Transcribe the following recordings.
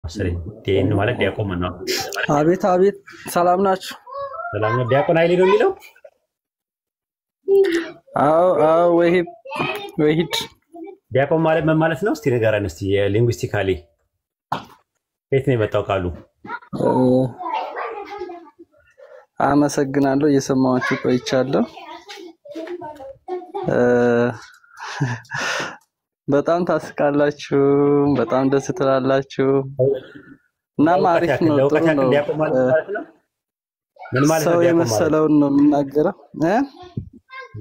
መሰለኝ ዲኤን ማለት ዲያቆን ነው። አቤት አቤት፣ ሰላም ናችሁ? ሰላም ነው። ዲያቆን ኃይሌ ነው የሚለው? አዎ አዎ። ወሂድ ዲያቆን ማለት ምን ማለት ነው? እስቲ ንገረን እስቲ ሊንጉስቲካሊ የት ነው የመጣው ቃሉ? አመሰግናለሁ፣ እየሰማችሁ ቆይቻለሁ። በጣም ታስቃላችሁ፣ በጣም ደስ ትላላችሁ እና አሪፍ ነው። ጥሩ ነው። ምን ማለት ነው? ሰው የመሰለውን ነው የሚናገረው።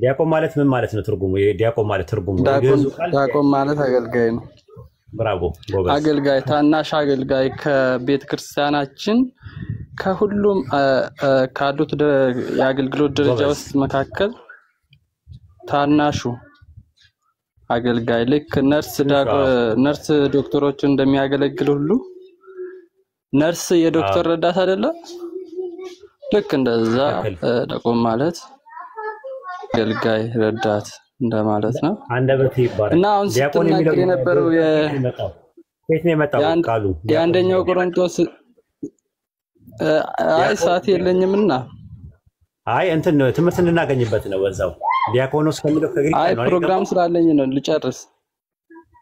ዲያቆን ማለት ምን ማለት ነው? ትርጉሙ ዲያቆን ማለት ትርጉሙ ዲያቆን ማለት አገልጋይ ነው። ብራቮ ጎበዝ። አገልጋይ፣ ታናሽ አገልጋይ ከቤተ ክርስቲያናችን ከሁሉም ካሉት የአገልግሎት ደረጃዎች መካከል ታናሹ አገልጋይ። ልክ ነርስ ዶክተሮችን እንደሚያገለግል ሁሉ ነርስ የዶክተር ረዳት አይደለ? ልክ እንደዛ ዲያቆን ማለት አገልጋይ ረዳት እንደማለት ነው። አንደበት ይባላል። እና አሁን ስትናገር የነበረው የት ነው የመጣው ቃሉ? የአንደኛው ቆሮንቶስ አይ ሰዓት የለኝምና አይ እንትን ትምህርት እንድናገኝበት ነው በዛው ዲያቆኖስ ከሚለው ከግሪክ ነው። አይ ፕሮግራም ስላለኝ ነው ልጨርስ።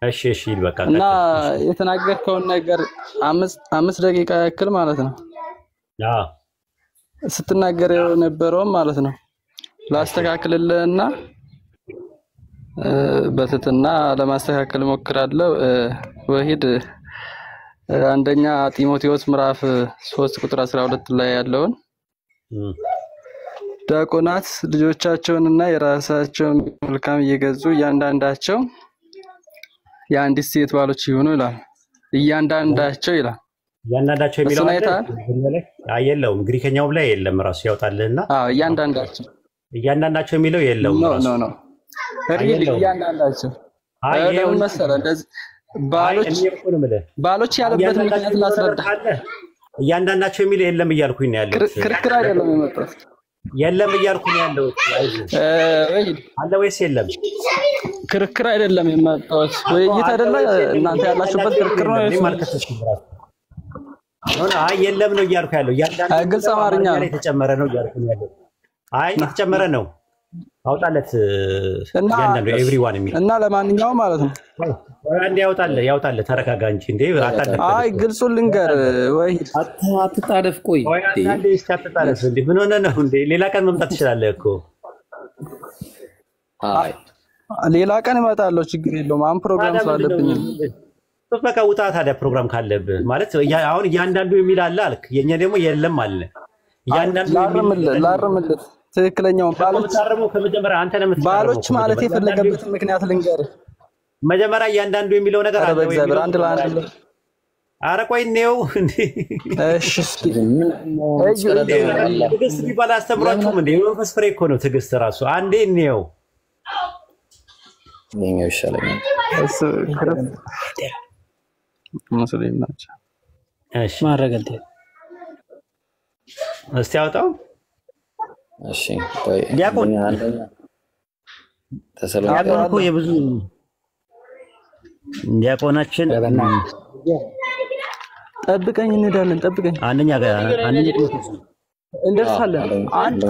እሺ እሺ በቃ እና የተናገርከውን ነገር 5 ደቂቃ ያክል ማለት ነው ስትናገር የነበረው ማለት ነው ላስተካክልልህና በትትና ለማስተካከል ሞክራለሁ። ወሂድ አንደኛ ጢሞቴዎስ ምዕራፍ 3 ቁጥር 12 ላይ ያለውን ዲያቆናት ልጆቻቸውንና የራሳቸውን መልካም እየገዙ እያንዳንዳቸው የአንዲት ሴት ባሎች ይሁኑ ይላል። እያንዳንዳቸው ይላል። እያንዳንዳቸው የሚለው የለውም ግሪከኛው ላይ የለም። ራሱ ያውጣልና እያንዳንዳቸው የሚለው የለውም። ኖ እያንዳንዳቸው ለምን መሰለህ እንደዚህ ባሎች ያለበት ምክንያት ላስረዳ። እያንዳንዳቸው የሚለው የለም እያልኩኝ ነው ያለው። ክርክር አይደለም የመጣው። የለም እያልኩኝ ነው ያለው። አለ ወይስ የለም? ክርክር አይደለም የመጣው። ውይይት አይደለ? እናንተ ያላችሁበት ክርክር ነው ማለት ነው። አይ የለም ነው እያልኩ ያለው። እያንዳንዳቸው ግልጽ አማርኛ ላይ ተጨመረ ነው እያልኩኝ ያለው። አይ የተጨመረ ነው አውጣለት እያንዳንዱ ኤቭሪዋን የሚል እና ለማንኛውም ማለት ነው አንዴ ያውጣለት ተረጋጋ እንጂ እንዴ አጣደፍ። አይ ግልጹን ልንገር ወይ አትጣደፍ። ቆይ አንዴ አትጣደፍ እንዴ ምን ሆነ ነው እንዴ? ሌላ ቀን መምጣት ትችላለህ እኮ። አይ ሌላ ቀን እመጣለሁ፣ ችግር የለውም። አሁን ፕሮግራም ስላለብኝ በቃ ውጣ። ታዲያ ፕሮግራም ካለብህ ማለት አሁን እያንዳንዱ የሚል አለ አልክ፣ የኛ ደግሞ የለም አለ። እያንዳንዱ ላርምልህ ትክክለኛውን ባሎች ማለት የፈለገበትን ምክንያት ልንገርህ። መጀመሪያ እያንዳንዱ የሚለው ነገር አለ ወይ? አንድ ለአንድ ኧረ ቆይ ነው እንዴ? እሺ ትዕግስት ቢባል አስተምሯችሁም እንዴ? የመንፈስ ፍሬ እኮ ነው ትዕግስት ራሱ። አንዴ ነው የኛው ይሻለኛል። እሱ ሙስሊም ናቸው። እሺ ማረጋግጥ እስቲ አውጣው። እሺ ቆይ ዲያቆን ተሰሎንቄ እኮ የብዙ ዲያቆናችን ጠብቀኝ፣ እንሄዳለን። ጠብቀኝ። አንደኛ እንደርሳለን። አንድ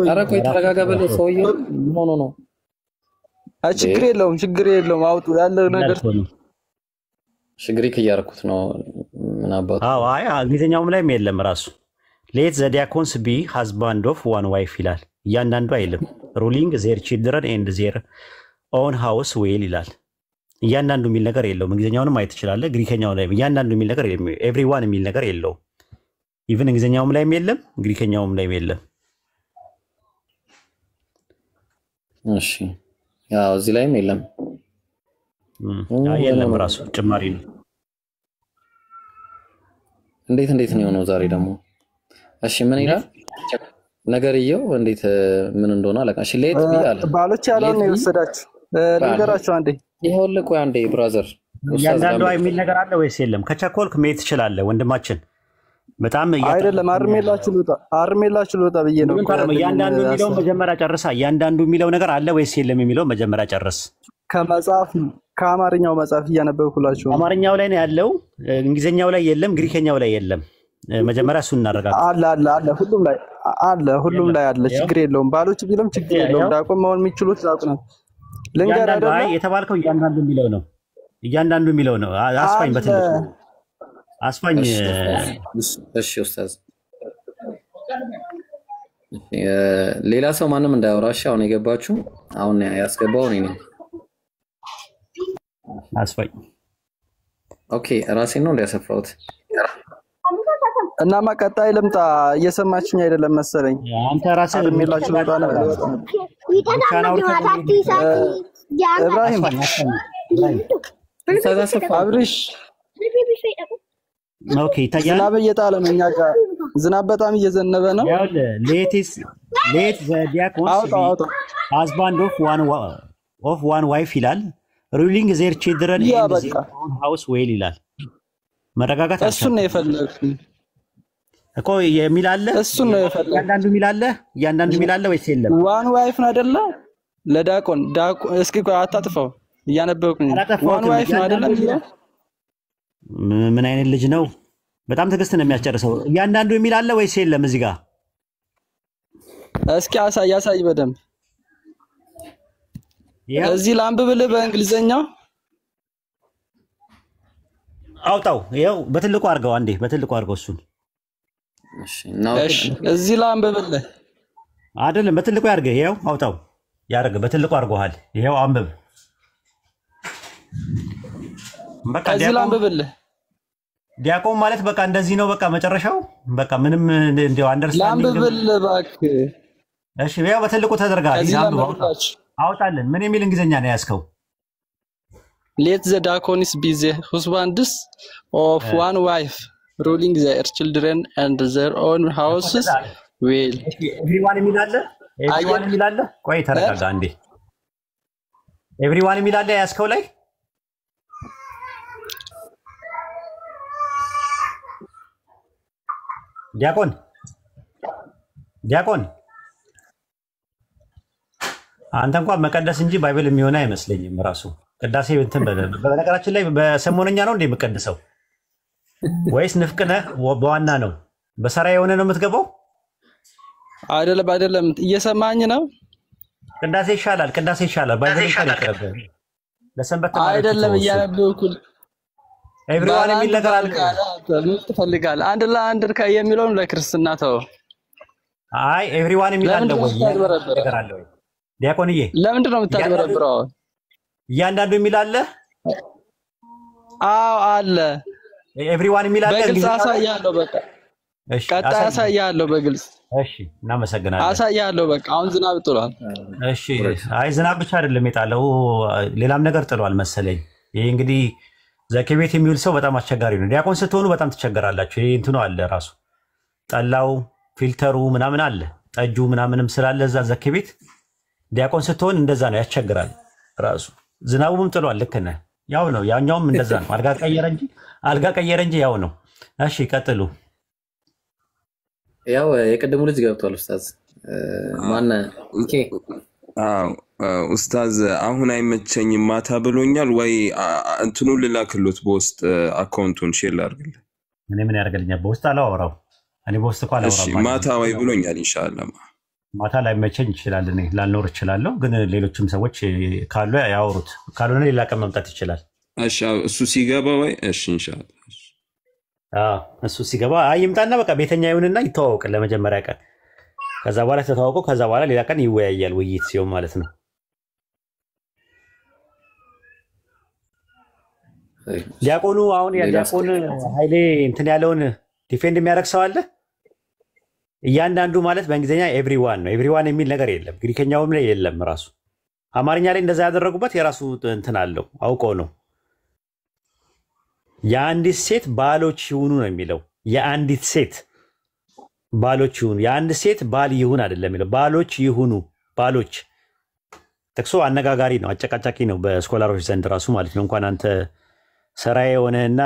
ኧረ ቆይ ተረጋጋ በለው ሰውዬው። ኖ ችግር የለውም። አውጡ ያለው ነገር ግሪክ እያደረኩት ነው። ምን አባቱ? አዎ አይ እንግሊዝኛውም ላይም የለም ራሱ ሌት ዘ ዲያኮንስ ቢ ሃዝባንድ ኦፍ ዋን ዋይፍ ይላል። እያንዳንዱ አይልም። ሩሊንግ ዜር ቺልድረን ኤንድ ዜር ኦን ሃውስ ዌል ይላል። እያንዳንዱ የሚል ነገር የለውም። እንግሊዝኛውንም ማየት ትችላለህ። ግሪከኛው ላይ እያንዳንዱ የሚል ነገር የለም። ኤቭሪዋን የሚል ነገር የለውም። ኢቭን እንግሊዝኛውም ላይም የለም፣ ግሪከኛውም ላይም የለም። እሺ ያው እዚህ ላይም የለም። የለም ራሱ ጭማሪ ነው። እንዴት ነው የሆነው ዛሬ ደግሞ? እሺ ምን ይላል ነገርየው? እንዴት ምን እንደሆነ አላውቅም። እሺ ሌት ቢያለ ባሎች ያለውን ነው የወሰዳችሁ። ልንገራችሁ አንዴ። ይኸውልህ ቆይ አንዴ ብራዘር፣ እያንዳንዱ የሚል ነገር አለ ወይስ የለም? ከቸኮልክ መሄድ ትችላለህ ወንድማችን። በጣም አይደለም አርሜላችሁ ልወጣ ብዬ ነው። እያንዳንዱ የሚለው መጀመሪያ ጨርሳ። እያንዳንዱ የሚለው ነገር አለ ወይስ የለም የሚለው መጀመሪያ ጨርስ። ከአማርኛው መጽሐፍ እያነበብኩላችሁ ነው። አማርኛው ላይ ነው ያለው፣ እንግሊዘኛው ላይ የለም፣ ግሪከኛው ላይ የለም። መጀመሪያ እሱን እናረጋግጥ። አለ ሁሉም ላይ አለ። ችግር የለውም። ባሎች ቢሉም ችግር የለውም። ዳቆን መሆን የሚችሉት ዳቆን ነው። ልንገር አይደለ የተባልከው እያንዳንዱ የሚለው ነው። አስፋኝ በትልቁ አስፋኝ። እሺ ኡስታዝ፣ ሌላ ሰው ማንም እንዳያወራሽ። አሁን የገባችሁ አሁን ያስገባው እኔ ነኝ። አስፋኝ ኦኬ፣ ራሴን ነው እንዲያሰፋውት እናማ ቀጣይ ልምጣ። እየሰማችኝ አይደለም መሰለኝ። አንተ ራስህ የሚላችሁ ኢብራሂም አብርሽ ኦኬ ይታያል። ዝናብ እየጣለ ነው እኛ ጋር ዝናብ በጣም እየዘነበ ነው። ሌት ዘ ዲያኮንስ husband of one wife ይላል ruling their children in their own house well ይላል። መረጋጋት እሱን ነው የፈለኩት እኮ የሚል አለ። እሱን ነው የፈለኩት። እያንዳንዱ የሚል አለ ወይስ የለም? ዋን ዋይፍ ነው አይደለ? ለዳቆን እስኪ ቆይ አታጥፈው፣ እያነበብኩኝ ዋን ዋይፍ ነው አይደለ? ምን አይነት ልጅ ነው? በጣም ትዕግስት ነው የሚያስጨርሰው። እያንዳንዱ የሚል አለ ወይስ የለም? እዚህ ጋር እስኪ አሳይ በደንብ። እዚህ ላንብብልህ በእንግሊዘኛው። አውጣው። ይኸው በትልቁ አድርገው፣ አንዴ በትልቁ አድርገው እሱን። እሺ እዚህ ላንብብልህ። አይደለም በትልቁ ያድርገህ። ይኸው አውጣው፣ ያድርገህ። በትልቁ አድርገዋል። ይኸው አንብብ። በቃ እዚህ ላንብብልህ። ዲያቆን ማለት በቃ እንደዚህ ነው። በቃ መጨረሻው በቃ ምንም እንደው አንደርስታንዲንግ ላንብብልህ እባክህ። እሺ ያው በትልቁ ተደርጋል። አውጣልን። ምን የሚል እንግሊዘኛ ነው ያስከው? Let the diaconess be the husbands of one wife, ruling their children and their own houses well. Everyone የሚል አለ? ቆይ ተረጋጋ አንዴ። ኤቭሪዋን የሚል አለ ያስከው ላይ? ዲያቆን አንተ እንኳን መቀደስ እንጂ ባይብል የሚሆነ አይመስለኝም። ራሱ ቅዳሴ እንትን በነገራችን ላይ በሰሞነኛ ነው እንዴ የምቀድሰው ወይስ ንፍቅነህ በዋና ነው? በሰራ የሆነ ነው የምትገባው? አይደለም። እየሰማኝ ነው። ቅዳሴ ይሻላል። ባይብል እንኳን ይቀርብ ለሰንበት አይደለም እያነበብኩ ኤቭሪዋን የሚል ነገር አለ። ትፈልጋለህ? አንድ ለአንድ የሚለውን ለክርስትና ተው። አይ ኤቭሪዋን የሚል አለ ወይ ነገር አለ ወይ? ዲያቆንዬ ለምንድን ነው የምታደረብረው? እያንዳንዱ የሚል አለ? አዎ አለ። ኤቭሪዋን የሚል አለ። በግልጽ አሳያለሁ። በቃ እሺ፣ ቀጣይ አሳያለሁ በግልጽ። እሺ፣ እናመሰግናለን። አሳያለሁ። በቃ አሁን ዝናብ ጥሏል። እሺ፣ አይ ዝናብ ብቻ አይደለም የጣለው ሌላም ነገር ጥሏል መሰለኝ። ይሄ እንግዲህ ዘኬ ቤት የሚውል ሰው በጣም አስቸጋሪ ነው። ዲያቆን ስትሆኑ በጣም ትቸገራላችሁ። ይሄ እንትኑ አለ ራሱ ጠላው ፊልተሩ ምናምን አለ ጠጁ ምናምንም ስላለ እዛ ዘኬ ቤት ዲያቆን ስትሆን እንደዛ ነው፣ ያስቸግራል ራሱ። ዝናቡም ጥሏል። ልክ ነህ። ያው ነው፣ ያኛውም እንደዛ ነው። አልጋ ቀየረ እንጂ ያው ነው። እሺ ቀጥሉ። ያው የቀደሙ ልጅ ገብቷል። ኡስታዝ ማነ ኢኬ ኡስታዝ አሁን አይመቸኝም ማታ ብሎኛል። ወይ እንትኑ ልላክሉት በውስጥ አካውንቱን ሼር ላድርግልህ። ምን ያደርግልኛል? በውስጥ አላወራው እኔ በውስጥ እኮ አላወራው። እሺ ማታ ወይ ብሎኛል። ኢንሻአላህ ማታ ላይ መቸኝ ይችላል። እኔ ላልኖር እችላለሁ፣ ግን ሌሎችም ሰዎች ካሉ ያወሩት፣ ካልሆነ ሌላ ቀን መምጣት ይችላል። እሺ እሱ ሲገባ ወይ እሺ ኢንሻአላህ እሱ ሲገባ አይምጣና በቃ ቤተኛ ይሁንና ይተዋወቅ ለመጀመሪያ ቀን። ከዛ በኋላ ተተዋወቀው። ከዛ በኋላ ሌላ ቀን ይወያያል፣ ውይይት ሲሆን ማለት ነው። ዲያቆኑ አሁን ዲያቆን ኃይሌ እንትን ያለውን ዲፌንድ የሚያደርግ ሰው አለ? እያንዳንዱ ማለት በእንግሊዝኛ ኤቭሪዋን ነው። ኤቭሪዋን የሚል ነገር የለም። ግሪከኛውም ላይ የለም። ራሱ አማርኛ ላይ እንደዛ ያደረጉበት የራሱ እንትን አለው፣ አውቀው ነው። የአንዲት ሴት ባሎች ይሁኑ ነው የሚለው። የአንዲት ሴት ባሎች ይሁኑ፣ የአንድ ሴት ባል ይሁን አይደለም የሚለው። ባሎች ይሁኑ። ባሎች ጥቅሱ አነጋጋሪ ነው፣ አጨቃጫቂ ነው በስኮላሮች ዘንድ ራሱ ማለት ነው። እንኳን አንተ ሰራዬ የሆነና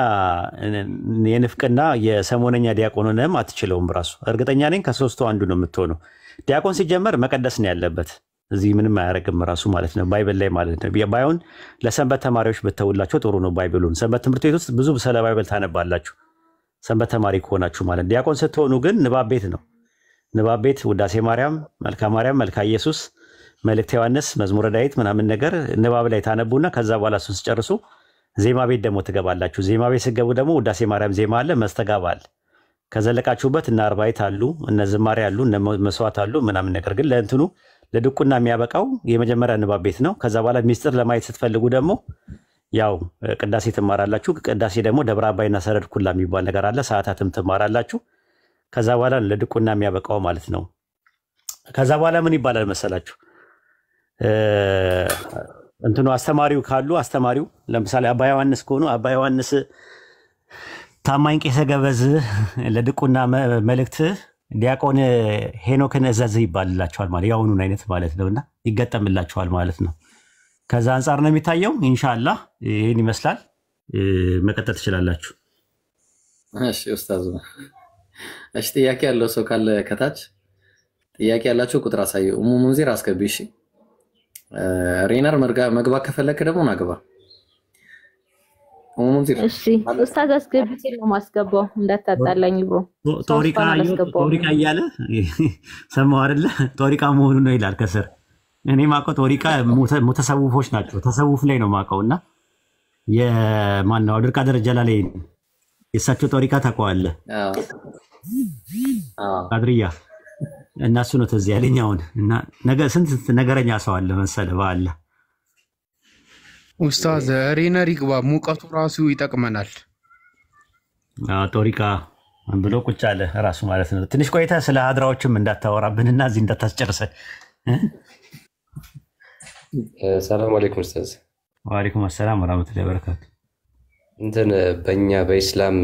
የንፍቅና የሰሞነኛ ዲያቆን ሆነም አትችለውም ራሱ። እርግጠኛ ነኝ ከሶስቱ አንዱ ነው የምትሆነው። ዲያቆን ሲጀመር መቀደስ ነው ያለበት። እዚህ ምንም አያደርግም ራሱ ማለት ነው ባይብል ላይ ማለት ነው። ባይሆን ለሰንበት ተማሪዎች ብትተውላቸው ጥሩ ነው። ባይብሉን ሰንበት ትምህርት ቤት ውስጥ ብዙ ስለ ባይብል ታነባላችሁ ሰንበት ተማሪ ከሆናችሁ ማለት። ዲያቆን ስትሆኑ ግን ንባብ ቤት ነው። ንባብ ቤት ውዳሴ ማርያም፣ መልካ ማርያም፣ መልካ ኢየሱስ፣ መልእክተ ዮሐንስ፣ መዝሙረ ዳዊት ምናምን ነገር ንባብ ላይ ታነቡና ከዛ በኋላ እሱን ስጨርሱ ዜማ ቤት ደግሞ ትገባላችሁ። ዜማ ቤት ስትገቡ ደግሞ ውዳሴ ማርያም ዜማ አለ፣ መስተጋባ አለ። ከዘለቃችሁበት እነ አርባዕት አሉ፣ እነ ዝማሬ አሉ፣ እነ መስዋዕት አሉ ምናምን ነገር ግን ለእንትኑ ለድቁና የሚያበቃው የመጀመሪያ ንባብ ቤት ነው። ከዛ በኋላ ሚስጥር ለማየት ስትፈልጉ ደግሞ ያው ቅዳሴ ትማራላችሁ። ቅዳሴ ደግሞ ደብረ አባይና ሰረድ ኩላ የሚባል ነገር አለ። ሰዓታትም ትማራላችሁ። ከዛ በኋላ ለድቁና የሚያበቃው ማለት ነው። ከዛ በኋላ ምን ይባላል መሰላችሁ? እንትኑ አስተማሪው ካሉ አስተማሪው ለምሳሌ አባ ዮሐንስ ከሆኑ አባ ዮሐንስ ታማኝ ቄሰ ገበዝ ለድቁና መልእክት ዲያቆን ሄኖክን እዘዝ ይባልላቸዋል ማለት ያውኑን አይነት ማለት ነውና ይገጠምላቸዋል ማለት ነው። ከዛ አንፃር ነው የሚታየው። ኢንሻአላህ ይሄን ይመስላል። መቀጠል ትችላላችሁ። እሺ ኡስታዝ፣ እሺ ጥያቄ ያለው ሰው ካለ ከታች ጥያቄ ያላችሁ ቁጥር አሳዩ። ሙንዚር አስገቢ። እሺ ሬነር መግባት ከፈለክ ደግሞ ናግባ። ሙንዚር እሺ ኡስታዝ አስገቢት ነው ማስገባው እንዳታጣላኝ ብሮ። ጦሪቃ እያለ ሰማው አይደለ? ጦሪቃ መሆኑ ነው ይላል ከስር። እኔ ማውቀው ጦሪቃ ሙተሰውፎች ናቸው። ተሰውፍ ላይ ነው ማውቀውና የማንነው አብዱል ቃድር ጀላሌ የእሳቸው ጦሪቃ ታውቀዋለህ? ቃድርያ እና እሱ ነው ተዚህ ያለኝ አሁን። እና ስንት ነገረኛ ሰው አለ መሰለህ በአለ ኡስታዝ ሬነር ይግባ፣ ሙቀቱ ራሱ ይጠቅመናል። ጦሪቃ ብሎ ቁጭ አለ ራሱ ማለት ነው። ትንሽ ቆይታ ስለ ሀድራዎችም እንዳታወራብንና እዚህ እንዳታስጨርሰን። ሰላም አለይኩም ኡስታዝ። ወአለይኩም ሰላም ወራህመቱላሂ ወበረካቱ። እንትን በእኛ በኢስላም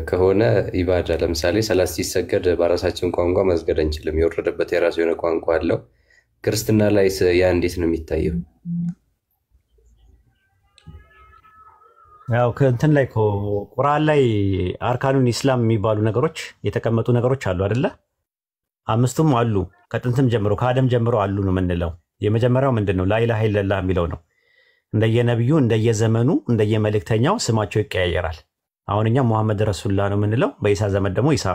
ከሆነ ኢባዳ ለምሳሌ ሰላት ሲሰገድ በራሳችን ቋንቋ መስገድ አንችልም። የወረደበት የራሱ የሆነ ቋንቋ አለው። ክርስትና ላይ ያ እንዴት ነው የሚታየው? ያው ከእንትን ላይ ቁርአን ላይ አርካኑን ኢስላም የሚባሉ ነገሮች የተቀመጡ ነገሮች አሉ አይደለ? አምስቱም አሉ። ከጥንትም ጀምሮ ከአደም ጀምሮ አሉ ነው የምንለው። የመጀመሪያው ምንድነው? ላኢላሃ ኢለላህ የሚለው ነው። እንደየነብዩ እንደየዘመኑ እንደየመልእክተኛው ስማቸው ይቀያየራል። አሁን እኛ ሙሐመድ ረሱሉላህ ነው የምንለው። በኢሳ ዘመን ደግሞ ኢሳ፣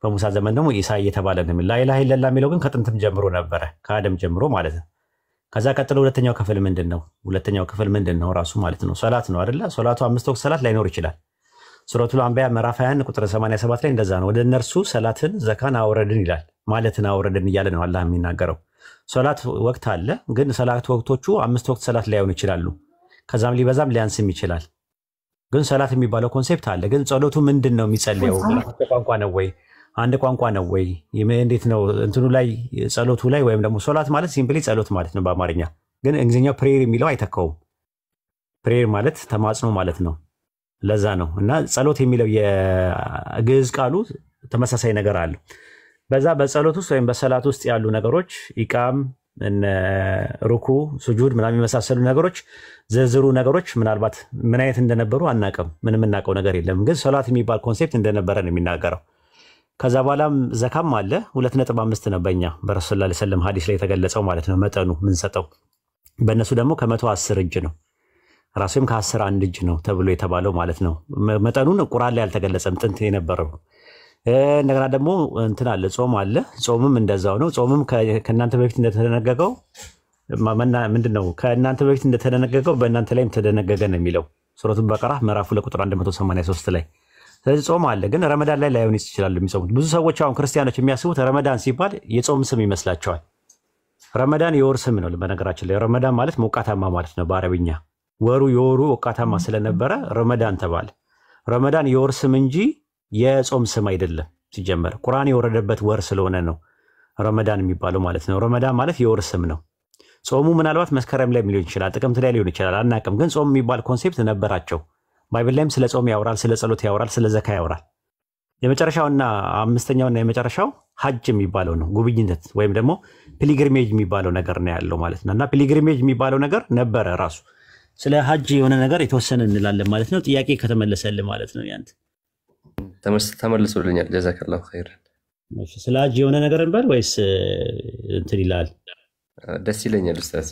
በሙሳ ዘመን ደግሞ ኢሳ እየተባለ ነው። ላኢላሃ ኢለላህ የሚለው ግን ከጥንትም ጀምሮ ነበረ፣ ከአደም ጀምሮ ማለት ነው። ከዛ ቀጥሎ ሁለተኛው ክፍል ምንድነው? ሁለተኛው ክፍል ምንድነው ራሱ ማለት ነው? ሶላት ነው አይደለ? ሶላቱ 5 ወቅት ሰላት ላይኖር ይችላል። ሱረቱል አንቢያ ምዕራፍ 21 ቁጥር 87 ላይ እንደዛ ነው። ወደ እነርሱ ሰላትን ዘካን አውረድን ይላል። ማለትን አውረድን እያለ ነው አላህ የሚናገረው። ሶላት ወቅት አለ፣ ግን ሰላት ወቅቶቹ 5 ወቅት ሰላት ላይሆኑ ይችላሉ። ከዛም ሊበዛም ሊያንስም ይችላል። ግን ሰላት የሚባለው ኮንሴፕት አለ። ግን ጸሎቱ ምንድነው የሚጸልየው? ቋንቋ ነው ወይ? አንድ ቋንቋ ነው ወይ? እንዴት ነው እንትኑ ላይ ጸሎቱ ላይ? ወይም ደግሞ ሶላት ማለት ሲምፕሊ ጸሎት ማለት ነው በአማርኛ። ግን እንግሊዝኛው ፕሬየር የሚለው አይተካውም። ፕሬየር ማለት ተማጽኖ ማለት ነው። ለዛ ነው እና ጸሎት የሚለው የግዕዝ ቃሉ ተመሳሳይ ነገር አለው። በዛ በጸሎት ውስጥ ወይም በሰላት ውስጥ ያሉ ነገሮች ኢቃም፣ ሩኩ፣ ሱጁድ ምናምን የመሳሰሉ ነገሮች ዝርዝሩ ነገሮች ምናልባት ምን አይነት እንደነበሩ አናውቅም። ምንም የምናውቀው ነገር የለም። ግን ሶላት የሚባል ኮንሴፕት እንደነበረ ነው የሚናገረው። ከዛ በኋላም ዘካም አለ 2.5 ነው በእኛ በረሱል ሰለላሁ ዐለይሂ ወሰለም ሐዲስ ላይ የተገለጸው ማለት ነው መጠኑ ምንሰጠው። በእነሱ ደግሞ ከ110 እጅ ነው ራሱም ከ10 አንድ እጅ ነው ተብሎ የተባለው ማለት ነው። መጠኑን ቁርአን ላይ አልተገለጸም ጥንት የነበረው። እንደገና ደግሞ እንትን አለ ጾም አለ። ጾምም እንደዛው ነው። ጾምም ከእናንተ በፊት እንደተደነገገው ምንድነው? ከእናንተ በፊት እንደተደነገገው በእናንተ ላይም ተደነገገ ነው የሚለው ሱረቱል በቀራ ምዕራፍ 2 ቁጥር 183 ላይ። ስለዚህ ጾም አለ፣ ግን ረመዳን ላይ ላይሆን ይችላል የሚጾሙት። ብዙ ሰዎች አሁን ክርስቲያኖች የሚያስቡት ረመዳን ሲባል የጾም ስም ይመስላቸዋል። ረመዳን የወር ስም ነው። በነገራችን ላይ ረመዳን ማለት ሞቃታማ ማለት ነው በአረብኛ። የወሩ ሞቃታማ ስለነበረ ረመዳን ተባለ። ረመዳን የወር ስም እንጂ የጾም ስም አይደለም። ሲጀመር ቁርአን የወረደበት ወር ስለሆነ ነው ረመዳን የሚባለው ማለት ነው። ረመዳን ማለት የወር ስም ነው። ጾሙ ምናልባት መስከረም ላይ ሊሆን ይችላል፣ ጥቅምት ላይ ሊሆን ይችላል፣ አናውቅም። ግን ጾም የሚባል ኮንሴፕት ነበራቸው። ባይብል ላይም ስለ ጾም ያወራል፣ ስለ ጸሎት ያወራል፣ ስለ ዘካ ያወራል። የመጨረሻውና አምስተኛውና የመጨረሻው ሐጅ የሚባለው ነው። ጉብኝነት ወይም ደግሞ ፒሊግሪሜጅ የሚባለው ነገር ነው ያለው ማለት ነው። እና ፒሊግሪሜጅ የሚባለው ነገር ነበረ ራሱ። ስለ ሐጅ የሆነ ነገር የተወሰነ እንላለን ማለት ነው። ጥያቄ ከተመለሰልህ ማለት ነው። ያንተ ተመልሶልኛል። ጀዛከላሁ ኸይረን። ስለ ሐጅ የሆነ ነገር እንበል ወይስ እንትን ይላል? ደስ ይለኛል ኡስታዝ።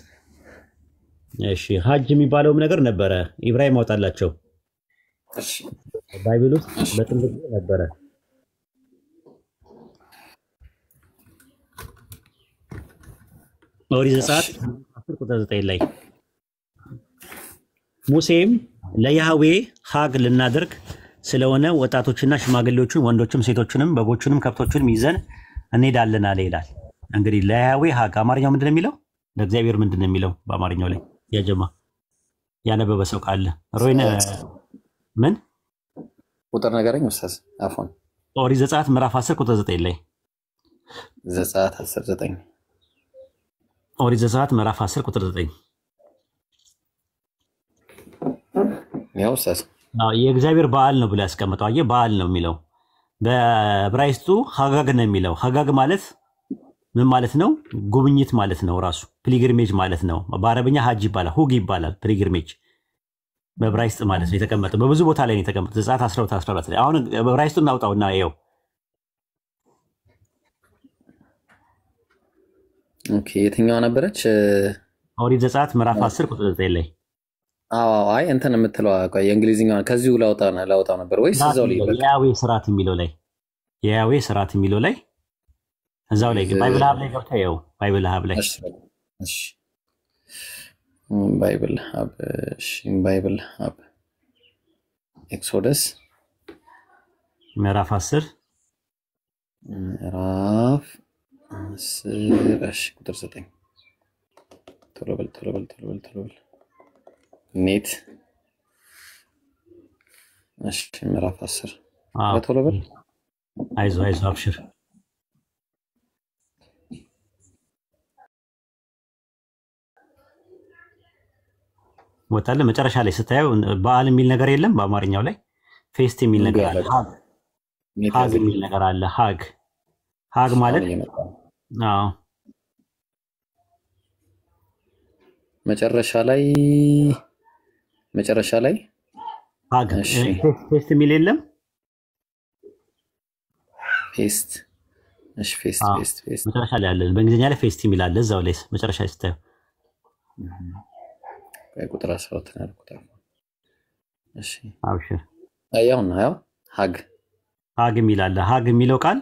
እሺ ሀጅ የሚባለውም ነገር ነበረ። ኢብራሂም አወጣላቸው እሺ ባይብል ውስጥ በጥንት ጊዜ ነበረ። ኦሪት ዘጸአት 10:9 ላይ ሙሴም ለያህዌ ሀግ ልናደርግ ስለሆነ ወጣቶችና ሽማግሌዎችን ወንዶችም ሴቶችንም በጎችንም ከብቶችንም ይዘን እንሄዳለን አለ ይላል። እንግዲህ ለያህዌ ሀግ አማርኛው ምንድነው የሚለው? ለእግዚአብሔር ምንድነው የሚለው በአማርኛው ላይ? ያጀማ ያነበበ ሰው ካለ ሮይነ ምን ቁጥር ነገረኝ ኡስታዝ አፎን። ኦሪት ዘጸአት ምዕራፍ 10:9 ላይ ዘጸአት 10:9 ኦሪት ዘጸአት ምዕራፍ 10:9 ያው ኡስታዝ የእግዚአብሔር በዓል ነው ብሎ ያስቀምጠው። አየህ በዓል ነው የሚለው በዕብራይስጡ ሀጋግ ነው የሚለው። ሀጋግ ማለት ምን ማለት ነው? ጉብኝት ማለት ነው። ራሱ ፒሊግሪሜጅ ማለት ነው። በአረብኛ ሀጅ ይባላል፣ ሁግ ይባላል። ፒሊግሪሜጅ በዕብራይስጥ ማለት ነው የተቀመጠው። በብዙ ቦታ ላይ ነው የተቀመጠው። ዘጸአት 12:14 ላይ አሁን በዕብራይስጡን እናውጣውና ይኸው ኦኬ የትኛዋ ነበረች? ኦሪት ዘጸአት ምዕራፍ 10:9 ላይ አዎ አይ እንትን የምትለው ቆይ የእንግሊዝኛውን ከዚሁ ላውጣው ነበር ወይስ እዛው ላይ ይበቃ? የያዌ ስርዓት የሚለው ላይ የያዌ ስርዓት የሚለው ላይ እዛው ላይ ባይብል ሀብ ላይ ገብተህ ይኸው ባይብል ሀብ ላይ እሺ ባይብል ሀብ እሺ ባይብል ሀብ ኤክሶደስ ምዕራፍ 10 ምዕራፍ 10 እሺ ቁጥር 9 ቶሎ በል ኔት እሺ ምዕራፍ 10 ቶሎ በል አይዞህ አብሽር። ወጣለ መጨረሻ ላይ ስታየው በዓል የሚል ነገር የለም በአማርኛው ላይ ፌስት የሚል ነገር አለ። ሀግ የሚል ነገር አለ። ሀግ ማለት አዎ መጨረሻ ላይ ሀግ ፌስት የሚል የለም። ፌስት እሺ ፌስት መጨረሻ ላይ አለ። በእንግሊዝኛ ላይ ፌስት የሚል አለ እዛው ላይ መጨረሻ ላይ ስታየው ቁጥር 12 ነው ቁጥር እሺ አብሽር ያው ሀግ የሚል አለ። ሀግ የሚለው ቃል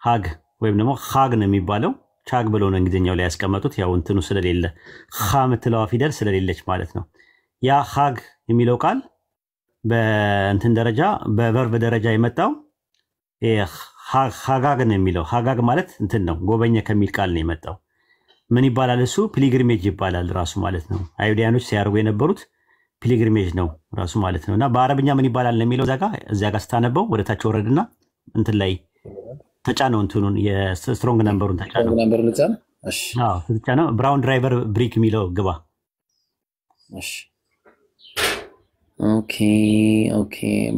ሀግ ወይም ደግሞ ሀግ ነው የሚባለው። ቻግ ብሎ ነው እንግሊዝኛው ላይ ያስቀመጡት። ያው እንትኑ ስለሌለ ሀ የምትለዋ ፊደል ስለሌለች ማለት ነው። ያ ሀግ የሚለው ቃል በእንትን ደረጃ በቨርብ ደረጃ የመጣው ሀጋግ ነው የሚለው። ሀጋግ ማለት እንትን ነው ጎበኘ ከሚል ቃል ነው የመጣው። ምን ይባላል እሱ? ፒሊግሪሜጅ ይባላል ራሱ ማለት ነው። አይሁዳውያኖች ሲያደርጉ የነበሩት ፒሊግሪሜጅ ነው ራሱ ማለት ነው። እና በአረብኛ ምን ይባላል ለሚለው እዚያ ጋር ስታነበው ወደ ታች ወረድና እንትን ላይ ተጫነው እንትኑን የስትሮንግ ነምበሩን ተጫነው። ተጫነው ብራውን ድራይቨር ብሪክ የሚለው ግባ። እሺ ኦኬ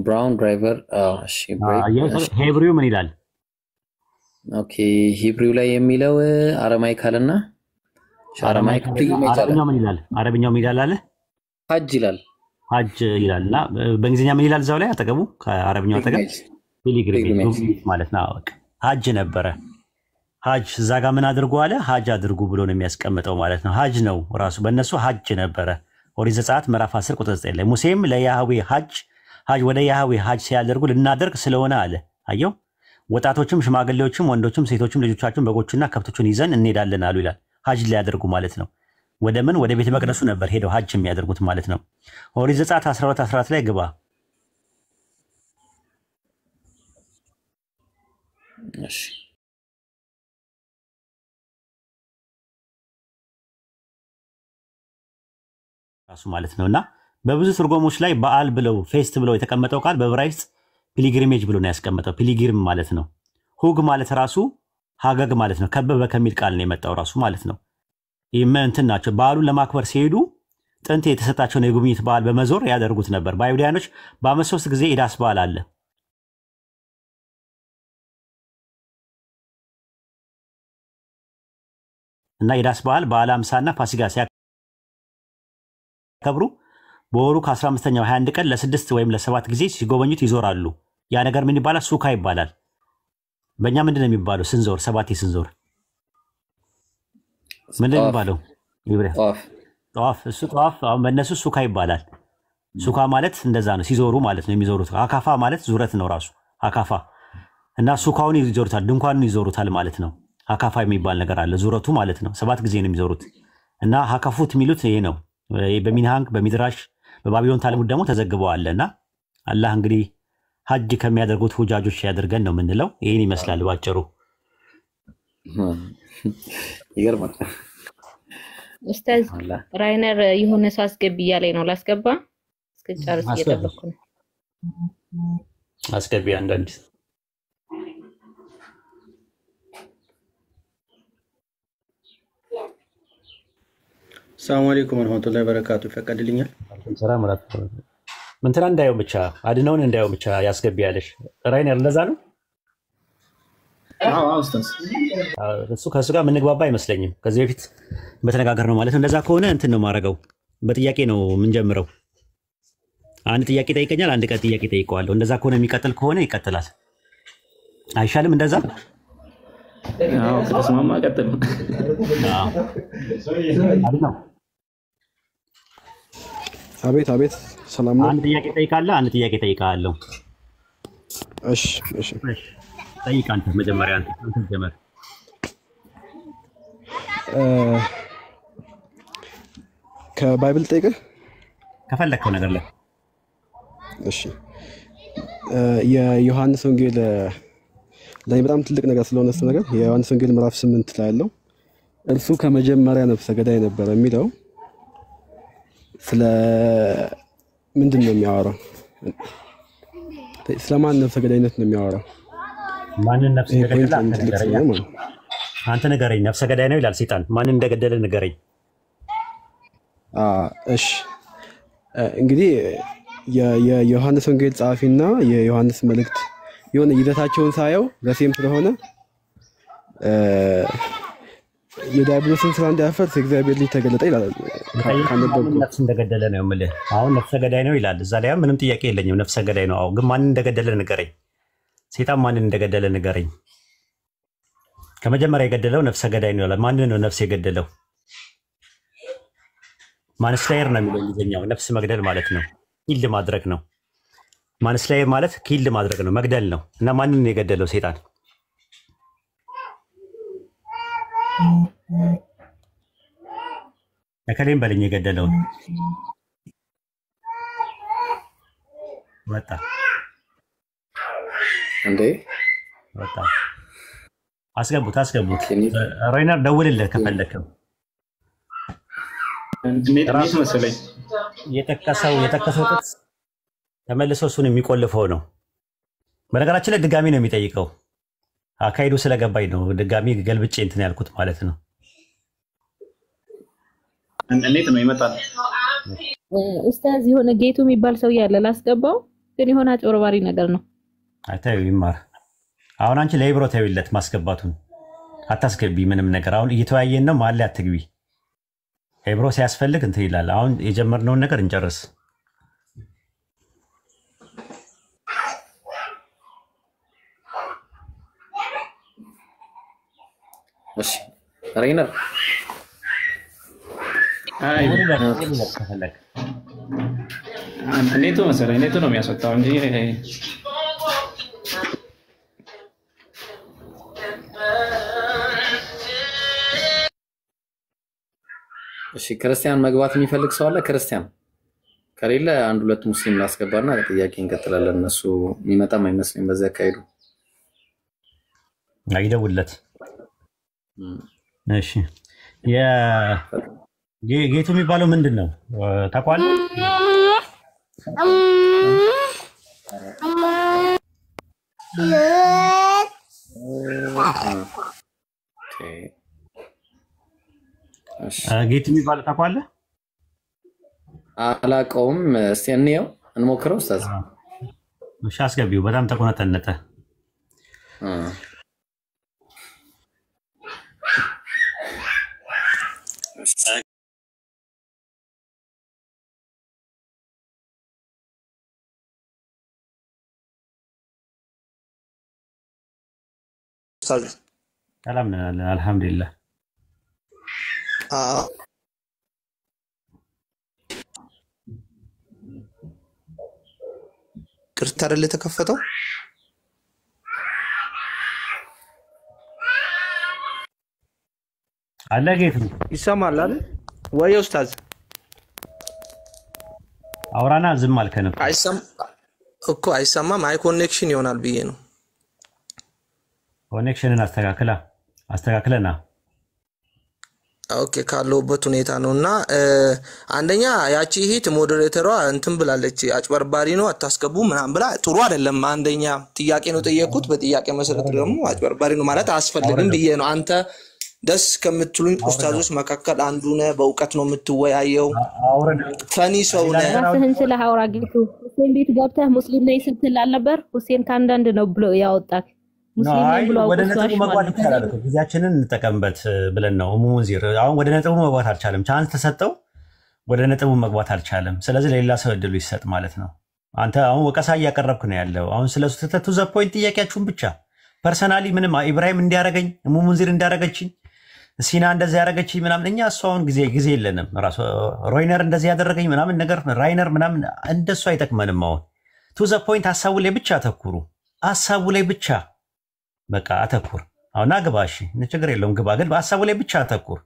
ብራውን ድራይቨር እሺ ሄብሪው ምን ይላል? ኦኬ ሂብሪው ላይ የሚለው አረማይክ አለና አረማይክ አረብኛው ምን ይላል? አረብኛው ምን ይላል አለ? ሀጅ ይላልና በእንግሊዝኛ ምን ይላል? እዛው ላይ አጠገቡ ከአረብኛው አጠገብ ፒሊግሪሜጅ ማለት ነው። በቃ ሀጅ ነበረ። ሀጅ እዛ ጋር ምን አድርጉ አለ? ሀጅ አድርጉ ብሎ ነው የሚያስቀምጠው ማለት ነው። ሀጅ ነው ራሱ በእነሱ ሀጅ ነበረ። ኦሪት ዘጸአት ምዕራፍ 10:9 ላይ ሙሴም ለያህዌ ሀጅ ወደ ያህዌ ሀጅ ሲያደርጉ ልናደርግ ስለሆነ አለ። አየው ወጣቶችም ሽማግሌዎችም ወንዶችም ሴቶችም ልጆቻችን በጎችና ከብቶችን ይዘን እንሄዳለን አሉ ይላል። ሀጅ ሊያደርጉ ማለት ነው። ወደ ምን? ወደ ቤተ መቅደሱ ነበር ሄደው ሀጅ የሚያደርጉት ማለት ነው። ኦሪት ዘጸአት 12:14 ላይ ግባ። እሺ ራሱ ማለት ነውና በብዙ ትርጉሞች ላይ በዓል ብለው ፌስት ብለው የተቀመጠው ቃል በዕብራይስጥ ፒሊግሪሜጅ ብሎ ነው ያስቀመጠው። ፒሊግሪም ማለት ነው። ሁግ ማለት ራሱ ሀገግ ማለት ነው። ከበበ ከሚል ቃል ነው የመጣው ራሱ ማለት ነው። እንትን ናቸው በዓሉን ለማክበር ሲሄዱ ጥንት የተሰጣቸውን የጉብኝት በዓል በመዞር ያደርጉት ነበር። በአይሁዳውያኖች በዓመት 3 ጊዜ የዳስ በዓል አለ። እና የዳስ በዓል በዓለ ሃምሳና ፋሲካ ሲያከብሩ በወሩ ከ15ኛው 21 ቀን ለ6 ወይም ለ7 ጊዜ ሲጎበኙት ይዞራሉ። ያ ነገር ምን ይባላል? ሱካ ይባላል። በእኛ ምንድን ነው የሚባለው? ስንዞር 7 ስንዞር ምንድን ነው ጠዋፍ የሚባለው? ኢብራሂም ጠዋፍ ጠዋፍ። እሱ ጠዋፍ አሁን በእነሱ ሱካ ይባላል። ሱካ ማለት እንደዛ ነው፣ ሲዞሩ ማለት ነው የሚዞሩት። አካፋ ማለት ዙረት ነው ራሱ አካፋ። እና ሱካውን ይዞሩታል፣ ድንኳኑን ይዞሩታል ማለት ነው። አካፋ የሚባል ነገር አለ፣ ዙረቱ ማለት ነው። 7 ጊዜ ነው የሚዞሩት። እና ሀከፉት የሚሉት ይሄ ነው። በሚንሃንግ በሚድራሽ በባቢሎን ታልሙድ ደግሞ ተዘግበዋል። እና አላህ እንግዲህ ሀጅ ከሚያደርጉት ሁጃጆች ያደርገን ነው የምንለው። ይህን ይመስላል ባጭሩ። ይገርማል። ኡስታዝ ራይነር የሆነ ሰው አስገቢ እያለኝ ነው። ላስገባ እስክጨርስ እየጠበቅኩ ነው። አስገቢ አንዳንድ ሰላም አለይኩም ወራህመቱላሂ ወበረካቱ። ይፈቀድልኛል? ሰላም ማለት እንትና እንዳየው ብቻ አድነውን እንዳየው ብቻ ያስገቢ ያለሽ ራይነር እንደዛ ነው። አዎ ኡስታዝ፣ እሱ ከእሱ ጋር የምንግባባ አይመስለኝም። ከዚህ በፊት በተነጋገር ነው ማለት ነው። እንደዛ ከሆነ እንትን ነው ማድረገው፣ በጥያቄ ነው የምንጀምረው። አንድ ጥያቄ ጠይቀኛል፣ አንድ ቀን ጥያቄ ጠይቀዋለሁ። እንደዛ ከሆነ የሚቀጥል ከሆነ ይቀጥላል። አይሻልም እንደዛ? አዎ ከተስማማ ቀጥል። አድነው አቤት አቤት፣ ሰላም ነው። አንድ ጥያቄ ጠይቃለሁ፣ አንድ ጥያቄ ጠይቃለሁ። እሺ እሺ፣ ጠይቅ አንተ መጀመሪያ፣ አንተ ጀመር። ከባይብል ጠይቀህ ከፈለከው ነገር ላይ። እሺ፣ የዮሐንስ ወንጌል ለኔ በጣም ትልቅ ነገር ስለሆነ እሱ ነገር የዮሐንስ ወንጌል ምዕራፍ 8 ላይ ያለው እርሱ ከመጀመሪያ ነፍሰ ገዳይ ነበር የሚለው ስለ ምንድን ነው የሚያወራው? ስለማን ነፍሰ ገዳይነት ነው የሚያወራው? ማንን ነፍሰ ገዳይ? አንተ ንገረኝ። ነፍሰ ገዳይ ነው ይላል ሰይጣን። ማንን እንደገደለ ንገረኝ። እሺ እንግዲህ የዮሐንስ ወንጌል ጸሐፊና የዮሐንስ መልእክት የሆነ ይዘታቸውን ሳየው ለሴም ስለሆነ የዲያብሎስን ስራ እንዲያፈርስ የእግዚአብሔር ልጅ ተገለጠ ይላል። ነፍስ እንደገደለ ነው የምልህ። አሁን ነፍሰ ገዳይ ነው ይላል እዛ ላይ። ምንም ጥያቄ የለኝም። ነፍሰ ገዳይ ነው። ግን ማንን እንደገደለ ንገረኝ። ሰይጣን ማንን እንደገደለ ንገረኝ። ከመጀመሪያ የገደለው ነፍሰ ገዳይ ነው ይላል። ማንን ነው ነፍስ የገደለው? ማንስላየር ነው የሚለው እንግሊዝኛው። ነፍስ መግደል ማለት ነው፣ ኪል ማድረግ ነው። ማንስላየር ማለት ኪል ማድረግ ነው፣ መግደል ነው። እና ማንን የገደለው? ሰይጣን። እከሌም በልኝ የገደለውን። ወጣ እንዴ? ወጣ። አስገቡት። ራይነር ደውልልህ ከፈለክም። እንዴት መሰለኝ የጠቀሰው ጥቅስ ተመልሶ እሱን የሚቆልፈው ነው። በነገራችን ላይ ድጋሚ ነው የሚጠይቀው። አካሄዱ ስለገባኝ ነው ድጋሚ ገልብጬ እንትን ያልኩት ማለት ነው። እንዴት ነው ይመጣል? ኡስታዝ የሆነ ጌቱ የሚባል ሰው ያለ ላስገባው፣ ግን የሆነ አጭበርባሪ ነገር ነው። አይታዩ ይማር። አሁን አንቺ ለኢብሮ ተይለት ማስገባቱን አታስገቢ። ምንም ነገር አሁን እየተወያየን ነው፣ መሀል ላይ አትግቢ። ኢብሮ ሲያስፈልግ እንትን ይላል። አሁን የጀመርነውን ነገር እንጨርስ። እሺ ራይነር ኔቶ መሰለኝ ኔቶ ነው የሚያስወጣው እንጂ እሺ ክርስቲያን መግባት የሚፈልግ ሰው አለ? ክርስቲያን ከሌለ አንድ ሁለት ሙስሊም ላስገባና ጥያቄ እንቀጥላለን። እነሱ የሚመጣም አይመስልም በዛ አካሄዱ። አይደውለት። እሺ ጌቱ የሚባለው ምንድን ነው ታውቃለህ? ጌቱ የሚባለው ታውቃለህ? አላውቀውም። እስቲ እንየው፣ እንሞክረው። ኡስታዝ እሺ አስገቢው። በጣም ተቆነጠነጠ። ሰላም ነን፣ አልሐምዱሊላህ። ቅርታ አይደል የተከፈተው? አለ ጌቱ ይሰማል አይደል ወይ ኡስታዝ? አውራና ዝም አልከን እኮ አይሰማም። አይ ኮኔክሽን ይሆናል ብዬ ነው። ኮኔክሽንን አስተካክለና ኦኬ ካለውበት ሁኔታ ነውና አንደኛ ያቺ ሂት ሞዴሬተሯ እንትን ብላለች አጭበርባሪ ነው አታስገቡ ምናምን ብላ ጥሩ አይደለም። አንደኛ ጥያቄ ነው ጠየቁት። በጥያቄ መሰረት ደግሞ አጭበርባሪ ነው ማለት አስፈልግም ብዬ ነው። አንተ ደስ ከምትሉኝ ኡስታዞች መካከል አንዱ ነህ። በእውቀት ነው የምትወያየው። ፈኒ ሰው ነህ። ራስህን ስለ ሐውራ ጌቱ ሁሴን ቤት ገብተህ ሙስሊም ነኝ ስትል አልነበር? ሁሴን ከአንዳንድ ነው ብሎ ያወጣክ ሙስሊም ነኝ ብሎ ወደ ነጥቡ መግባት ይቻላል። ጊዜያችንን እንጠቀምበት ብለን ነው ሙሙንዚር። አሁን ወደ ነጥቡ መግባት አልቻለም። ቻንስ ተሰጠው፣ ወደ ነጥቡ መግባት አልቻለም። ስለዚህ ለሌላ ሰው እድሉ ይሰጥ ማለት ነው። አንተ አሁን ወቀሳ እያቀረብክ ነው ያለው። አሁን ስለሱ ተተቱ ዘ ፖይንት ጥያቄያችሁን ብቻ ፐርሰናሊ ምንም ኢብራሂም እንዲያረገኝ ሙሙንዚር እንዲያረገችኝ ሲና እንደዚህ ያደረገችኝ ምናምን እኛ እሱ አሁን ጊዜ የለንም። ራሱ ሮይነር እንደዚህ ያደረገኝ ምናምን ነገር ራይነር ምናምን እንደሱ አይጠቅመንም። አሁን ቱ ዘ ፖይንት ሐሳቡ ላይ ብቻ አተኩሩ። ሐሳቡ ላይ ብቻ በቃ አተኩር። አሁን ግባ፣ እሺ ችግር የለውም ግባ፣ ግን በሐሳቡ ላይ ብቻ አተኩር።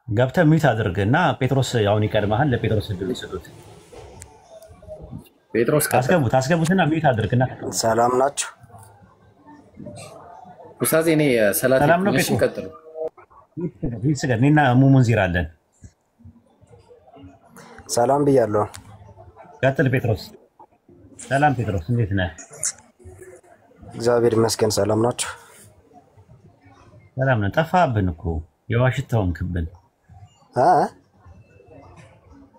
ገብተህ ሚውት አድርግና ጴጥሮስ አሁን ይቀድመሃል። ለጴጥሮስ እድል ይሰጡት። ጴጥሮስ አስገቡትና ሚውት አድርግና ሰላም ናችሁ? ኡስታዝ እኔ ሰላት ትንሽ እንቀጥል። ይስገድ እኔና ሙሙንዚር አለን። ሰላም ብያለሁ። ቀጥል ጴጥሮስ። ሰላም ጴጥሮስ፣ እንዴት ነህ? እግዚአብሔር ይመስገን። ሰላም ናችሁ? ሰላም ነን። ጠፋብን እኮ የዋሽታውን ክብን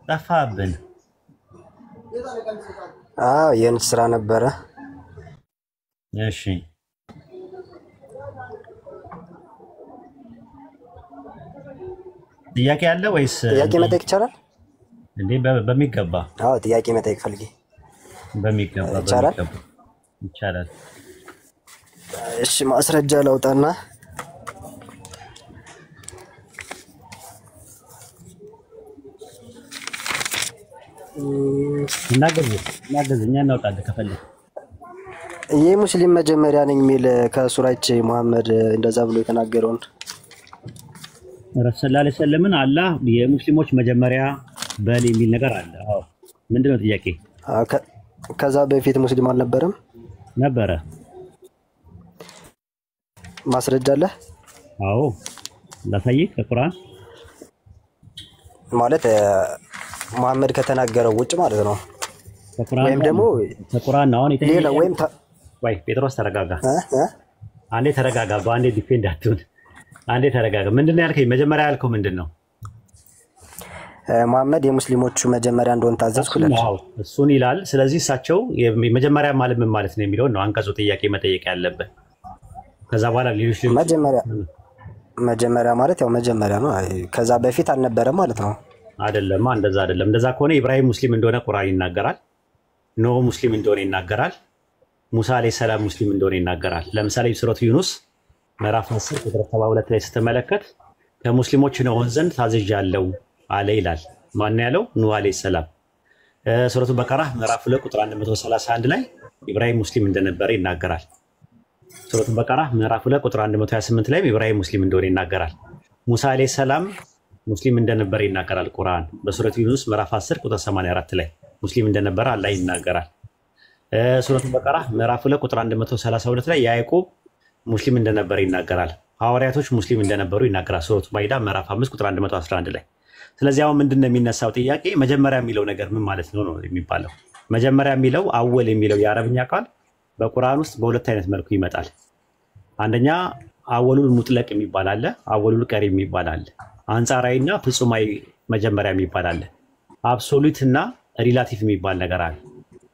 ጠፋብን። የንት ስራ ነበረ። እሺ ጥያቄ አለ ወይስ? ጥያቄ መጠየቅ ይቻላል እንዴ? በሚገባ ጥያቄ መጠየቅ ፈልጌ። በሚገባ ይቻላል። እሺ ማስረጃ ላውጣና እናገዝኛ እናውጣለን ከፈለግ። ይህ ሙስሊም መጀመሪያ ነኝ የሚል ከሱራች መሐመድ እንደዛ ብሎ የተናገረውን ረሱል ሰለላሁ ዐለይሂ ወሰለም አላህ የሙስሊሞች መጀመሪያ በል የሚል ነገር አለ። አዎ ምንድነው ጥያቄ? ከዛ በፊት ሙስሊም አልነበረም? ነበረ። ማስረጃ አለ? አዎ ላሳይህ ከቁርአን ማለት መሐመድ ከተናገረው ውጭ ማለት ነው። ወይም ደግሞ ከቁርአን ነው። አሁን ሌላ ወይም ወይ ጴጥሮስ ተረጋጋ። አንዴ ተረጋጋ። በአንዴ ዲፌንድ አትሁን። አንዴ ተረጋጋ። ምንድነው ያልከኝ? መጀመሪያ ያልከው ምንድነው? መሐመድ የሙስሊሞቹ መጀመሪያ እንደሆነ ታዘዝኩለት። አዎ እሱን ይላል። ስለዚህ እሳቸው መጀመሪያ ማለት ምን ማለት ነው የሚለው ነው አንቀጹ ጥያቄ መጠየቅ ያለበት። ከዛ በኋላ ሌሎች መጀመሪያ ማለት ያው መጀመሪያ ነው። ከዛ በፊት አልነበረም ማለት ነው። አይደለም፣ እንደዛ አይደለም። እንደዛ ከሆነ ኢብራሂም ሙስሊም እንደሆነ ቁርአን ይናገራል። ኖህ ሙስሊም እንደሆነ ይናገራል። ሙሳ አለይሂ ሰላም ሙስሊም እንደሆነ ይናገራል። ለምሳሌ ሱረቱ ዩኑስ ምዕራፍ 10 ቁጥር 72 ላይ ስትመለከት ከሙስሊሞች እንሆን ዘንድ ታዝዣለሁ አለ ይላል። ማን ያለው? ኑህ አለይሂ ሰላም። ሱረቱ በቀራ ምዕራፍ 2 ቁጥር 131 ላይ ኢብራሂም ሙስሊም እንደነበረ ይናገራል። ሱረቱ በቀራ ምዕራፍ 2 ቁጥር 128 ላይ ኢብራሂም ሙስሊም እንደሆነ ይናገራል። ሙሳ አለይሂ ሰላም ሙስሊም እንደነበረ ይናገራል ቁርአን። በሱረቱ ዩኑስ ምዕራፍ 10 ቁጥር 84 ላይ ሙስሊም እንደነበረ አላህ ይናገራል። ሱረቱ በቀራ ምዕራፍ 2 ቁጥር 132 ላይ ያዕቆብ ሙስሊም እንደነበረ ይናገራል። ሐዋርያቶች ሙስሊም እንደነበሩ ይናገራል። ሱረቱ ማይዳ ምዕራፍ 5 ቁጥር 111 ላይ። ስለዚህ አሁን ምንድነው የሚነሳው ጥያቄ? መጀመሪያ የሚለው ነገር ምን ማለት ነው ነው የሚባለው። መጀመሪያ የሚለው አወል የሚለው የአረብኛ ቃል በቁርአን ውስጥ በሁለት አይነት መልኩ ይመጣል። አንደኛ አወሉል ሙጥለቅ የሚባል አለ፣ አወሉል ቀሪ የሚባል አለ። አንጻራዊና ፍጹማዊ መጀመሪያ የሚባል አለ። አብሶሉት እና ሪላቲቭ የሚባል ነገር አለ።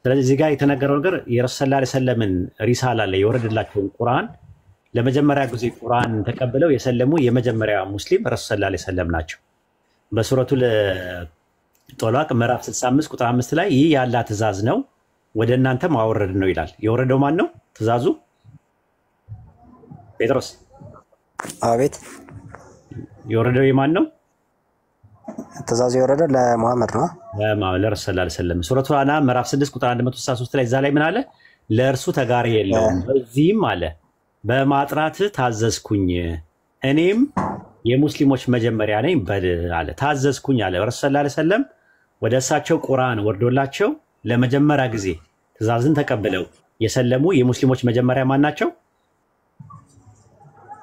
ስለዚህ እዚህ ጋር የተነገረው ነገር የረሱል ሰለላሁ ዐለይሂ ወሰለም ሪሳላ ላይ የወረደላቸውን ቁርአን ለመጀመሪያ ጊዜ ቁርአን ተቀብለው የሰለሙ የመጀመሪያ ሙስሊም ረሱል ሰለላሁ ዐለይሂ ወሰለም ናቸው። በሱረቱ ጦላቅ ምዕራፍ 65 ቁጥር 5 ላይ ይህ የአላህ ትእዛዝ ነው ወደ እናንተም አወረድ ነው ይላል። የወረደው ማን ነው? ትእዛዙ ጴጥሮስ። አቤት። የወረደው የማን ነው? ትእዛዙ የወረደው ለሙሐመድ ነው። ለረሱል ሰለላሁ ዐለይሂ ወሰለም ሱረቱ አናም ምዕራፍ 6 ቁጥር 163 ላይ እዛ ላይ ምን አለ? ለእርሱ ተጋሪ የለውም በዚህም አለ በማጥራት ታዘዝኩኝ እኔም የሙስሊሞች መጀመሪያ ነኝ በል አለ። ታዘዝኩኝ አለ። ረሱል ሰለላሁ ዐለይሂ ወሰለም ወደ እሳቸው ቁርአን ወርዶላቸው ለመጀመሪያ ጊዜ ትእዛዝን ተቀብለው የሰለሙ የሙስሊሞች መጀመሪያ ማን ናቸው?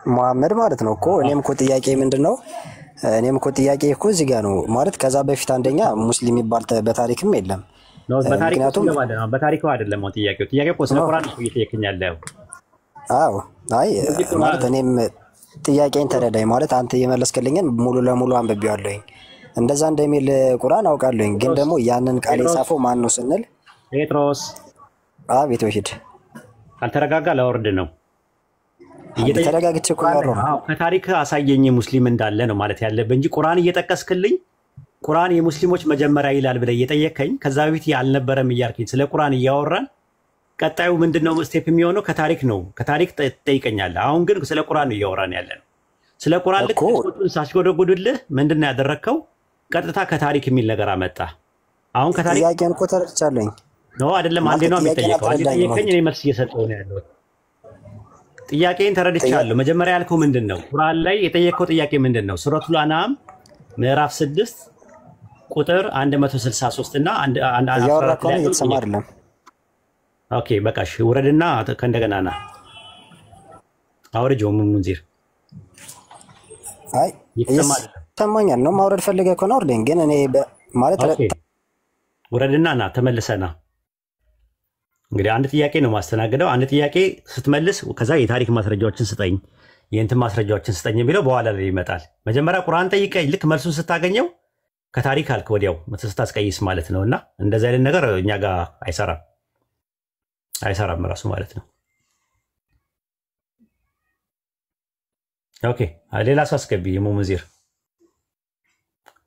ሙሐመድ ማለት ነው እኮ። እኔም እኮ ጥያቄ ምንድነው? እኔም እኮ ጥያቄ እኮ እዚህ ጋር ነው ማለት ከዛ በፊት አንደኛ ሙስሊም የሚባል በታሪክም የለም። በታሪኩ አይደለም ጥያቄው። ጥያቄው እኮ ስለ ቁርአን ነው እየጠየቀኝ ያለው። አዎ አይ ማለት እኔም ጥያቄን ተረዳኝ ማለት አንተ የመለስከልኝን ሙሉ ለሙሉ አንብቤዋለሁኝ። እንደዛ እንደሚል ቁርአን አውቃለሁኝ። ግን ደግሞ ያንን ቃል የጻፈው ማን ነው ስንል ጴጥሮስ። አቤት ወሂድ ካልተረጋጋ ለወርድ ነው እየተረጋግቼ እኮ ያለው ነው። ከታሪክ አሳየኝ ሙስሊም እንዳለ ነው ማለት ያለብህ እንጂ ቁርአን እየጠቀስክልኝ ቁርአን የሙስሊሞች መጀመሪያ ይላል ብለህ እየጠየከኝ ከዛ በፊት ያልነበረም እያልከኝ ስለ ቁርአን እያወራን ቀጣዩ ምንድነው ስቴፕ የሚሆነው? ከታሪክ ነው። ከታሪክ ትጠይቀኛለህ። አሁን ግን ስለ ቁርአን እያወራን ያለነው ስለ ቁርአን ልክ ቁጥሩን ሳስጎደጉድልህ ምንድነው ያደረከው? ቀጥታ ከታሪክ የሚል ነገር አመጣ። አሁን ከታሪክ ጥያቄን እኮ ተረድቻለሁኝ። ነው አይደለም? አንዴ ነው የሚጠየቀው። አንዴ ጠየቀኝ፣ እኔ መልስ እየሰጠሁ ነው ያለው። ጥያቄን ተረድቻለሁ። መጀመሪያ ያልከው ምንድነው? ቁርአን ላይ የጠየቀው ጥያቄ ምንድነው? ሱረቱል አናም ምዕራፍ 6 ቁጥር 163 እና 114 ላይ እየተሰማ አይደለም። ኦኬ በቃ እሺ፣ ውረድና ከእንደገና ና አውርጄው ሙንዚር። አይ ይሰማኛል ነው ማውረድ ፈልገህ ከሆነ አውርደኝ። ግን እኔ ማለት ውረድና ና ተመልሰና እንግዲህ አንድ ጥያቄ ነው ማስተናገደው። አንድ ጥያቄ ስትመልስ ከዛ የታሪክ ማስረጃዎችን ስጠኝ፣ የእንትን ማስረጃዎችን ስጠኝ የሚለው በኋላ ላይ ይመጣል። መጀመሪያ ቁርአን ጠይቀኝ፣ ልክ መልሱን ስታገኘው ከታሪክ አልክ ወዲያው ስታስቀይስ ማለት ነውና እንደዛ አይነት ነገር እኛ ጋር አይሰራም ራሱ ማለት ነው። ኦኬ ሌላ ሰው አስገቢ። ሙሙዚር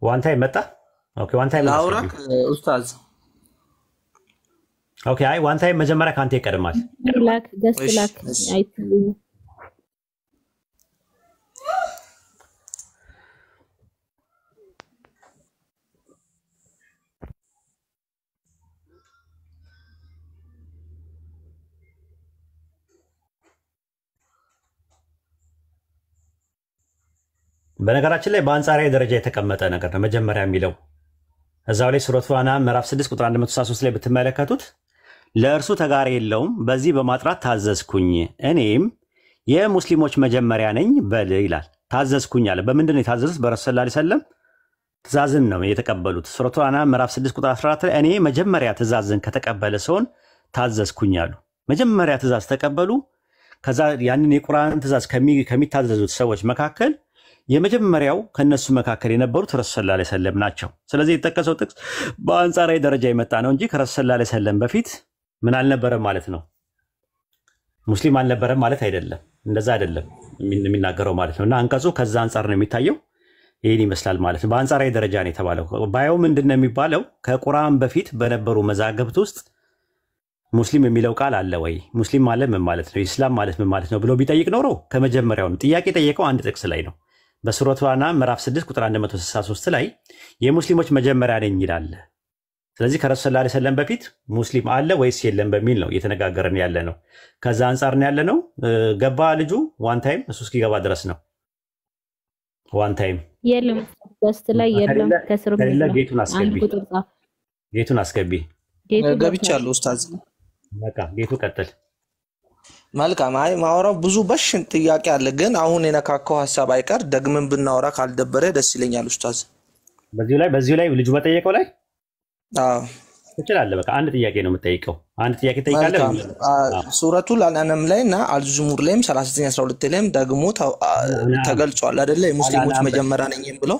ዋን ታይም መጣ። ኦኬ ዋን ታይም ላውራክ ኡስታዝ። ኦኬ አይ ዋን ታይም መጀመሪያ ካንተ ይቀድማል። ላክ ገስት ላክ አይትልኝ በነገራችን ላይ በአንጻራዊ ደረጃ የተቀመጠ ነገር ነው መጀመሪያ የሚለው እዛው ላይ ሱረቱ አናም ምዕራፍ 6 ቁጥር 163 ላይ ብትመለከቱት ለእርሱ ተጋሪ የለውም በዚህ በማጥራት ታዘዝኩኝ እኔም የሙስሊሞች መጀመሪያ ነኝ በል ይላል። ታዘዝኩኝ አለ። በምንድን ነው የታዘዙት? በረሱል ሰለላሁ ዐለይሂ ወሰለም ትእዛዝን ነው የተቀበሉት። ሱረቱ አናም ምዕራፍ 6 ቁጥር 14 ላይ እኔ መጀመሪያ ትእዛዝን ከተቀበለ ሰውን ታዘዝኩኝ አሉ። መጀመሪያ ትእዛዝ ተቀበሉ። ከዛ ያንን የቁርአን ትእዛዝ ከሚታዘዙት ሰዎች መካከል የመጀመሪያው ከነሱ መካከል የነበሩት ረሱል ሰለላሁ ዐለይሂ ወሰለም ናቸው። ስለዚህ የተጠቀሰው ጥቅስ በአንጻራዊ ደረጃ የመጣ ነው እንጂ ከረሱል ሰለላሁ ዐለይሂ ወሰለም በፊት ምን አልነበረም ማለት ነው፣ ሙስሊም አልነበረም ማለት አይደለም። እንደዛ አይደለም የሚናገረው ማለት ነው። እና አንቀጹ ከዛ አንጻር ነው የሚታየው። ይህን ይመስላል ማለት ነው። በአንጻራዊ ደረጃ ነው የተባለው። ባየው ምንድን ነው የሚባለው? ከቁርአን በፊት በነበሩ መዛግብት ውስጥ ሙስሊም የሚለው ቃል አለ ወይ? ሙስሊም ማለት ምን ማለት ነው? ኢስላም ማለት ምን ማለት ነው ብሎ ቢጠይቅ ኖሮ ከመጀመሪያው ነው ጥያቄ ጠየቀው። አንድ ጥቅስ ላይ ነው በሱረቱ አናም ምዕራፍ 6 ቁጥር 163 ላይ የሙስሊሞች መጀመሪያ ነኝ ይላል። ስለዚህ ከረሱል ሰለላሁ ዐለይሂ ወሰለም በፊት ሙስሊም አለ ወይስ የለም በሚል ነው እየተነጋገርን ያለ ነው። ከዛ አንጻር ነው ያለ ነው። ገባ ልጁ ዋን ታይም እሱ እስኪገባ ድረስ ነው። ዋን ታይም የለም ገስት ላይ የለም። ከስሩ ጌቱን አስገቢ፣ ጌቱን አስገቢ። ገብቻለሁ ኡስታዝ። በቃ ጌቱ ቀጥል። መልካም። አይ ማውራው ብዙ በሽን ጥያቄ አለ፣ ግን አሁን የነካካው ሐሳብ አይቀር ደግመን ብናወራ ካልደበረ ደስ ይለኛል ኡስታዝ። በዚሁ ላይ ልጁ በጠየቀው ላይ አዎ ትችላለህ። በቃ አንድ ጥያቄ ነው የምጠይቀው። አንድ ጥያቄ ጠይቃለህ። ሱረቱል አናም ላይና አልዙሙር ላይም 39:12 ላይም ደግሞ ተገልጿል አይደለ? የሙስሊሞች መጀመሪያ ነኝ ብለው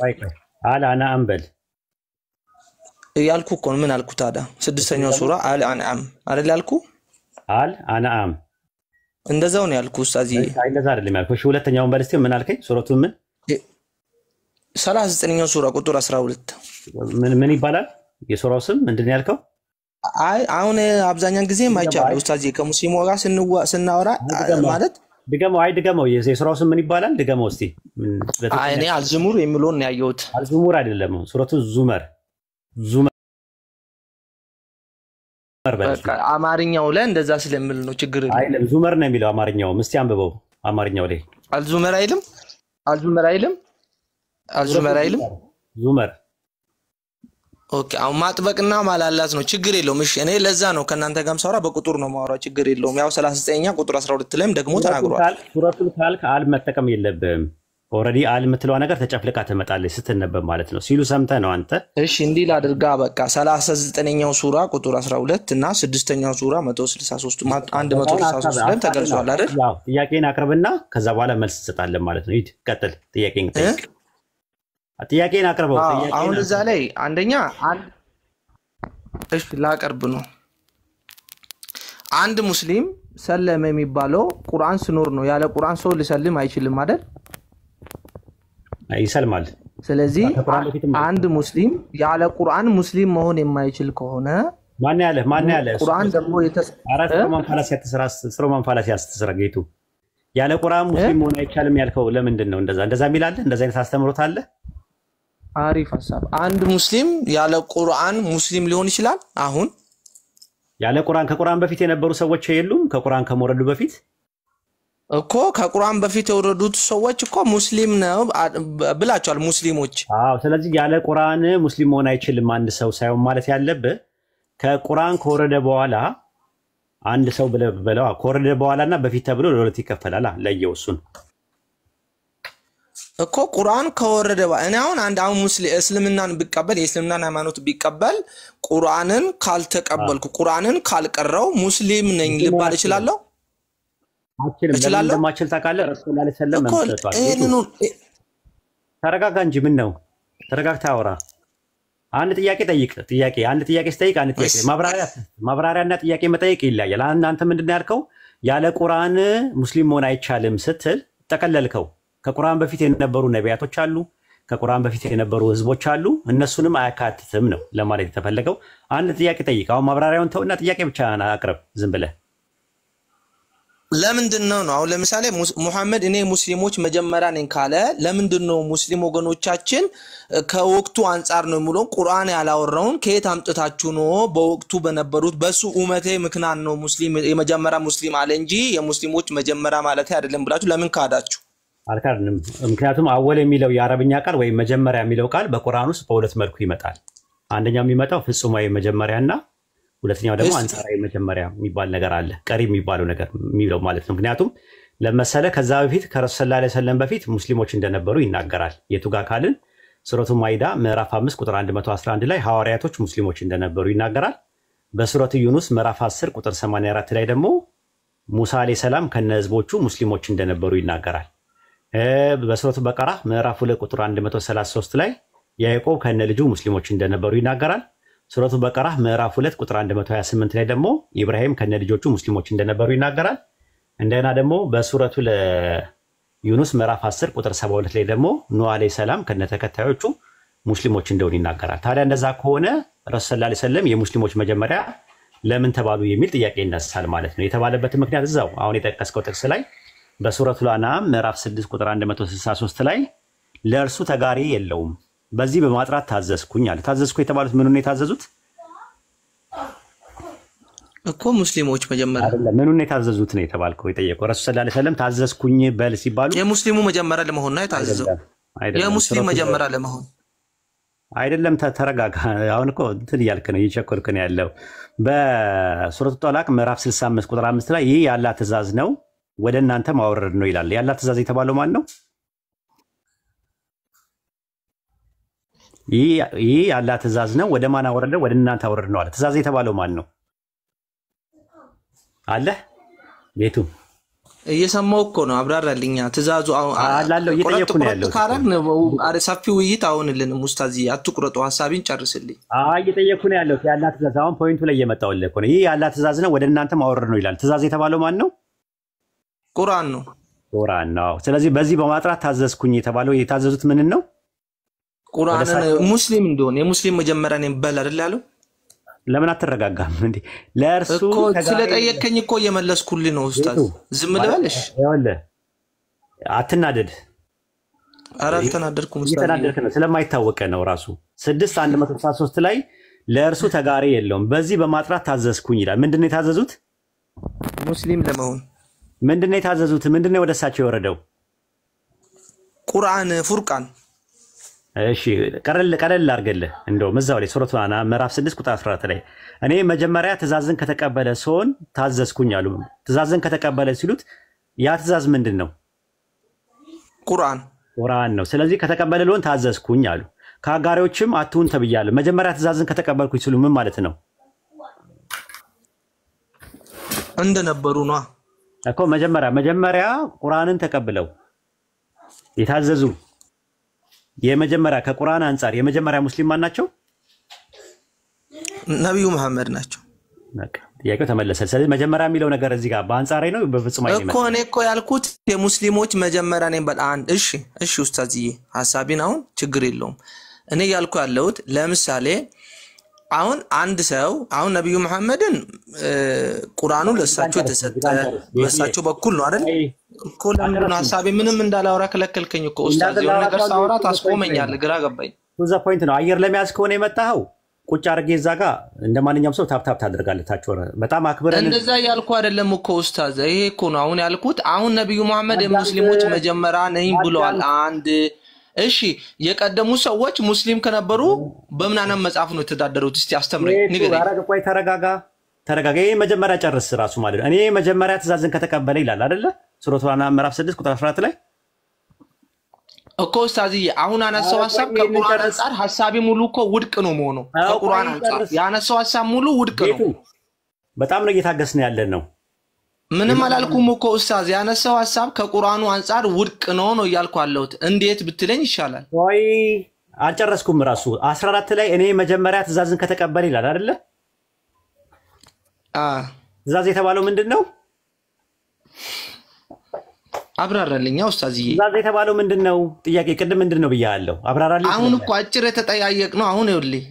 አልአናም በል ያልኩ እኮ ምን አልኩ ታዲያ? 6ኛው ሱራ አልአናም አይደል ያልኩ? አልአናም እንደዛው ነው ያልኩ ኡስታዝ። እንደዛ አይደለም ያልኩ። እሺ ሁለተኛውን በል እስቲ ምን አልከኝ? ሱረቱን ምን 39ኛው ሱራ ቁጥር 12 ምን ይባላል? የሱራው ስም ምንድን ነው ያልከው? አይ አሁን አብዛኛውን ጊዜ ማይቻለው ኡስታዝ ከሙስሊሙ ጋር ስናወራ ማለት ድገመው። አይ ድገመው። የሱራው ስም ምን ይባላል? ድገመው እስቲ። አይ እኔ አልዝሙር የሚለውን ነው ያየሁት። አልዝሙር አይደለም፣ ሱረቱ ዙመር። ዙመር በቃ አማርኛው ላይ እንደዛ ስለምል ነው ችግር የለም። አይደለም ዙመር ነው የሚለው አማርኛው። እስቲ አንብበው አማርኛው ላይ። አልዙመር አይልም፣ አልዙመር አይልም፣ አልዙመር አይልም። ዙመር ኦኬ። አሁን ማጥበቅና ማላላት ነው ችግር የለውም። እሺ እኔ ለዛ ነው ከናንተ ጋርም ሳወራ በቁጥር ነው ማወራ ችግር የለውም። ያው 39ኛ ቁጥር 12 ላይም ደግሞ ተናግሯል። ሱረቱል ካልክ አል መጠቀም የለብህም። ኦሬዲ አል የምትለዋ ነገር ተጨፍልቃ ትመጣለች ስትነበብ ማለት ነው ሲሉ ሰምተህ ነው አንተ። እሺ እንዲህ ላድርጋ በቃ 39ኛው ሱራ ቁጥር 12 እና 6ኛው ሱራ 163 163 ላይ ተገልጿል አይደል? ያው ጥያቄን አቅርብና ከዛ በኋላ መልስ ትሰጣለህ ማለት ነው። ሂድ ቀጥል። ጥያቄን ጠይቅ። ጥያቄን አቅርበው። አሁን እዛ ላይ አንደኛ እሺ ላቀርብ ነው። አንድ ሙስሊም ሰለመ የሚባለው ቁርአን ስኖር ነው። ያለ ቁርአን ሰው ሊሰልም አይችልም አይደል? ይሰልማል። ስለዚህ አንድ ሙስሊም ያለ ቁርአን ሙስሊም መሆን የማይችል ከሆነ ማን ያለ ቁርአን ደግሞ ሮማን ፋላሲ ያስተሰራ ጌቱ ያለ ቁርአን ሙስሊም መሆን አይቻልም ያልከው ለምንድን ነው? እንደዛ የሚላል እንደዛ አይነት አስተምሮት አለ? አሪፍ ሐሳብ። አንድ ሙስሊም ያለ ቁርአን ሙስሊም ሊሆን ይችላል? አሁን ያለ ቁርአን ከቁርአን በፊት የነበሩ ሰዎች የሉም? ከቁርአን ከመውረዱ በፊት እኮ ከቁርአን በፊት የወረዱት ሰዎች እኮ ሙስሊም ነው ብላቸዋል ሙስሊሞች። አዎ ስለዚህ ያለ ቁርአን ሙስሊም መሆን አይችልም አንድ ሰው ሳይሆን ማለት ያለበት ከቁርአን ከወረደ በኋላ አንድ ሰው ብለው ከወረደ በኋላና በፊት ተብሎ ለሁለት ይከፈላል። ለየው እሱን እኮ ቁርአን ከወረደ እኔ አሁን ሙስሊም እስልምናን ቢቀበል የእስልምናን ሃይማኖት ቢቀበል ቁርአንን ካልተቀበልኩ ቁርአንን ካልቀረው ሙስሊም ነኝ ልባል እችላለሁ? አችልም። ለማችል ታውቃለህ? ረሱል ሰለላሁ ዐለይሂ ወሰለም መምሰቷል። ተረጋጋ እንጂ ምን ነው ተረጋግተህ አውራ። አንድ ጥያቄ ጠይቅ። አንድ ጥያቄ ስጠይቅ አንድ ጥያቄ ማብራሪያና ጥያቄ መጠየቅ ይለያያል። አንተ ምንድነው ያልከው? ያለ ቁርአን ሙስሊም መሆን አይቻልም ስትል ጠቀለልከው። ከቁርአን በፊት የነበሩ ነቢያቶች አሉ፣ ከቁርአን በፊት የነበሩ ህዝቦች አሉ፣ እነሱንም አያካትትም ነው ለማለት የተፈለገው። አንድ ጥያቄ ጠይቅ። አሁን ማብራሪያውን ተውና ጥያቄ ብቻ አቅርብ ዝም ብለህ። ለምንድነው ነው አሁን ለምሳሌ ሙሐመድ እኔ ሙስሊሞች መጀመሪያ ነኝ ካለ ለምንድነው ሙስሊም ወገኖቻችን ከወቅቱ አንፃር ነው የሚለው ቁርአን ያላወራውን ከየት አምጥታችሁ ነው በወቅቱ በነበሩት በሱ ኡመቴ ምክንያት ነው ሙስሊም የመጀመሪያ ሙስሊም አለ እንጂ የሙስሊሞች መጀመሪያ ማለት አይደለም ብላችሁ ለምን ካዳችሁ? አልካድንም። ምክንያቱም አወል የሚለው የአረብኛ ቃል ወይም መጀመሪያ የሚለው ቃል በቁርአን ውስጥ በሁለት መልኩ ይመጣል። አንደኛው የሚመጣው ፍጹማዊ መጀመሪያና ሁለተኛው ደግሞ አንጻራዊ መጀመሪያ የሚባል ነገር አለ። ቀሪ የሚባለው ነገር የሚለው ማለት ነው። ምክንያቱም ለመሰለ ከዛ በፊት ከረሱል ሰለላሁ ዐለይሂ ወሰለም በፊት ሙስሊሞች እንደነበሩ ይናገራል። የቱ ጋር ካልን ሱረቱ ማኢዳ ምዕራፍ 5 ቁጥር 111 ላይ ሐዋርያቶች ሙስሊሞች እንደነበሩ ይናገራል። በሱረቱ ዩኑስ ምዕራፍ 10 ቁጥር 84 ላይ ደግሞ ሙሳ ዐለይሂ ሰላም ከነህዝቦቹ ሙስሊሞች እንደነበሩ ይናገራል። በሱረቱ በቀራ ምዕራፍ 2 ቁጥር 133 ላይ ያዕቆብ ከነልጁ ሙስሊሞች እንደነበሩ ይናገራል። ሱረቱ በቀራ ምዕራፍ 2 ቁጥር 128 ላይ ደግሞ ኢብራሂም ከነልጆቹ ሙስሊሞች እንደነበሩ ይናገራል። እንደና ደግሞ በሱረቱ ለዩኑስ ምዕራፍ 10 ቁጥር 72 ላይ ደግሞ ኑህ ዐለይሂ ሰላም ከነተከታዮቹ ሙስሊሞች እንደሆኑ ይናገራል። ታዲያ እንደዛ ከሆነ ረሱል ሰለላሁ ዐለይሂ ወሰለም የሙስሊሞች መጀመሪያ ለምን ተባሉ የሚል ጥያቄ ይነሳል ማለት ነው። የተባለበት ምክንያት እዛው አሁን የጠቀስከው ጥቅስ ላይ በሱረቱ አንዓም ምዕራፍ 6 ቁጥር 163 ላይ ለእርሱ ተጋሪ የለውም በዚህ በማጥራት ታዘዝኩኝ አለ። ታዘዝኩ የተባሉት ምኑን የታዘዙት እኮ ሙስሊሞች መጀመሪያ አይደለም። ምኑን የታዘዙት ነው የተባልከው? የጠየቀው ረሱል ሰለላሁ ዐለይሂ ወሰለም ታዘዝኩኝ በል ሲባሉ የሙስሊሙ መጀመሪያ ለመሆን ነው የታዘዘው። የሙስሊም መጀመሪያ ለመሆን አይደለም። ተረጋጋ። አሁን እኮ እንትን እያልክ ነው፣ እየቸኮልክ ነው ያለው። በሱረቱ ጦላቅ ምዕራፍ 65 ቁጥር 5 ላይ ይህ የአላህ ትእዛዝ ነው ወደ እናንተ ማውረድ ነው ይላል። የአላህ ትእዛዝ የተባለው ማን ነው? ይህ የአላህ ትእዛዝ ነው ወደ ማን አወረደ? ወደ እናንተ አወረድ ነው አለ። ትእዛዝ የተባለው ማን ነው? አለ ቤቱ እየሰማው እኮ ነው። አብራራልኛ። ትእዛዙ አላለው እየጠየኩ ነው ያለው። ካረን ሰፊ ውይይት አሁንልን ሙስታዚ አትቁረጡ፣ ሐሳቢን ጨርስልኝ። እየጠየኩ ነው ያለው። የአላህ ትእዛዝ አሁን ፖይንቱ ላይ እየመጣሁልህ እኮ ነው። ይህ የአላህ ትእዛዝ ነው ወደ እናንተ ማወረድ ነው ይላል። ትእዛዝ የተባለው ማን ነው? ቁርአን ነው። ቁርአን ነው። ስለዚህ በዚህ በማጥራት ታዘዝኩኝ የተባለው የታዘዙት ምን ነው? ቁርአንን ሙስሊም እንደሆነ የሙስሊም መጀመሪያ ነኝ በል አይደል ያለው? ለምን አትረጋጋም እንዴ? ለእርሱ እኮ ስለጠየቀኝ እኮ እየመለስኩልህ ነው ኡስታዝ። ዝም ልበልሽ? ይኸውልህ አትናደድ። ኧረ አልተናደድኩም ኡስታዝ። እየተናደድክ ነው ስለማይታወቅ ነው ራሱ 6:163 ላይ ለእርሱ ተጋሪ የለውም በዚህ በማጥራት ታዘዝኩኝ ይላል። ምንድነው የታዘዙት? ሙስሊም ለመሆን። ምንድነው የታዘዙት? ምንድነው ወደ እሳቸው የወረደው? ቁርአን ፉርቃን። እሺ ቀለል አድርገልህ እንደውም እዛው ላይ ሱረቱ አና ምዕራፍ 6 ቁጥር 14 ላይ እኔ መጀመሪያ ትእዛዝን ከተቀበለ ሰውን ታዘዝኩኝ አሉ። ትእዛዝን ከተቀበለ ሲሉት ያ ትእዛዝ ምንድነው? ቁርአን ነው። ስለዚህ ከተቀበለ ለሆን ታዘዝኩኝ አሉ። ከአጋሪዎችም አትሁን ተብያለሁ። መጀመሪያ ትእዛዝን ከተቀበልኩኝ ሲሉ ምን ማለት ነው? እንደነበሩ ነው እኮ መጀመሪያ ቁርአንን ተቀብለው የታዘዙ የመጀመሪያ ከቁርአን አንፃር የመጀመሪያ ሙስሊም ማን ናቸው? ነብዩ መሐመድ ናቸው። በቃ ጥያቄው ተመለሰ። ስለዚህ መጀመሪያ የሚለው ነገር እዚህ ጋር በአንጻራዊ ነው በፍጹም አይደለም እኮ እኔ እኮ ያልኩት የሙስሊሞች መጀመሪያ ነኝ በጣም እሺ ኡስታዝዬ ሐሳቢን አሁን ችግር የለውም። እኔ ያልኩ ያለሁት ለምሳሌ አሁን አንድ ሰው አሁን ነብዩ መሐመድን ቁርአኑ ለሳቸው የተሰጠ በሳቸው በኩል ነው አይደል እኮ ለምን ሐሳቢ ምንም እንዳላወራ ከለከልከኝ እኮ ኡስታዝ። የሆነ ነገር ሳወራ ታስቆመኛለህ፣ ግራ ገባኝ። ዛ ፖይንት ነው አየር ለመያዝ ከሆነ የመጣው ቁጭ አድርጌ እዛ ጋር እንደማንኛውም ሰው ታፕ ታደርጋለህ። ታቸው በጣም አክብረን እንደዛ ያልኩ አይደለም እኮ ኡስታዝ። ይሄ እኮ ነው አሁን ያልኩት። አሁን ነብዩ መሐመድ የሙስሊሞች መጀመሪያ ነኝ ብለዋል። አንድ እሺ የቀደሙ ሰዎች ሙስሊም ከነበሩ በምን አይነት መጽሐፍ ነው የተዳደሩት? እስቲ አስተምረኝ ንገረኝ። አረጋ ቆይ ተረጋጋ። ይሄ መጀመሪያ ጨርስ ራሱ ማለት ነው። እኔ መጀመሪያ ትእዛዝን ከተቀበለ ይላል አይደለ? ሱረቱ አና ምዕራፍ 6 ቁጥር 14 ላይ እኮ ኡስታዝዬ አሁን አነሳው ሐሳብ ከቁርአን አንፃር ሐሳቢ ሙሉ እኮ ውድቅ ነው መሆኑ። ከቁርአን አንፃር ያነሳው ሐሳብ ሙሉ ውድቅ ነው። በጣም ነው እየታገስን ያለን ነው። ምንም አላልኩም እኮ ኡስታዝ። ያነሳው ሐሳብ ከቁርአኑ አንፃር ውድቅ ነው እያልኩ አለሁት። እንዴት ብትለኝ ይሻላል? ወይ አልጨረስኩም። ራሱ 14 ላይ እኔ መጀመሪያ ትእዛዝን ከተቀበለ ይላል አይደለ? ትእዛዝ የተባለው ምንድነው? አብራራልኝ ኡስታዝዬ። ትእዛዝ የተባለው ምንድነው? ጥያቄ ቅድም ምንድነው ብያለሁ። አብራራልኝ። አሁን እኮ አጭር የተጠያየቅ ነው። አሁን ይኸውልህ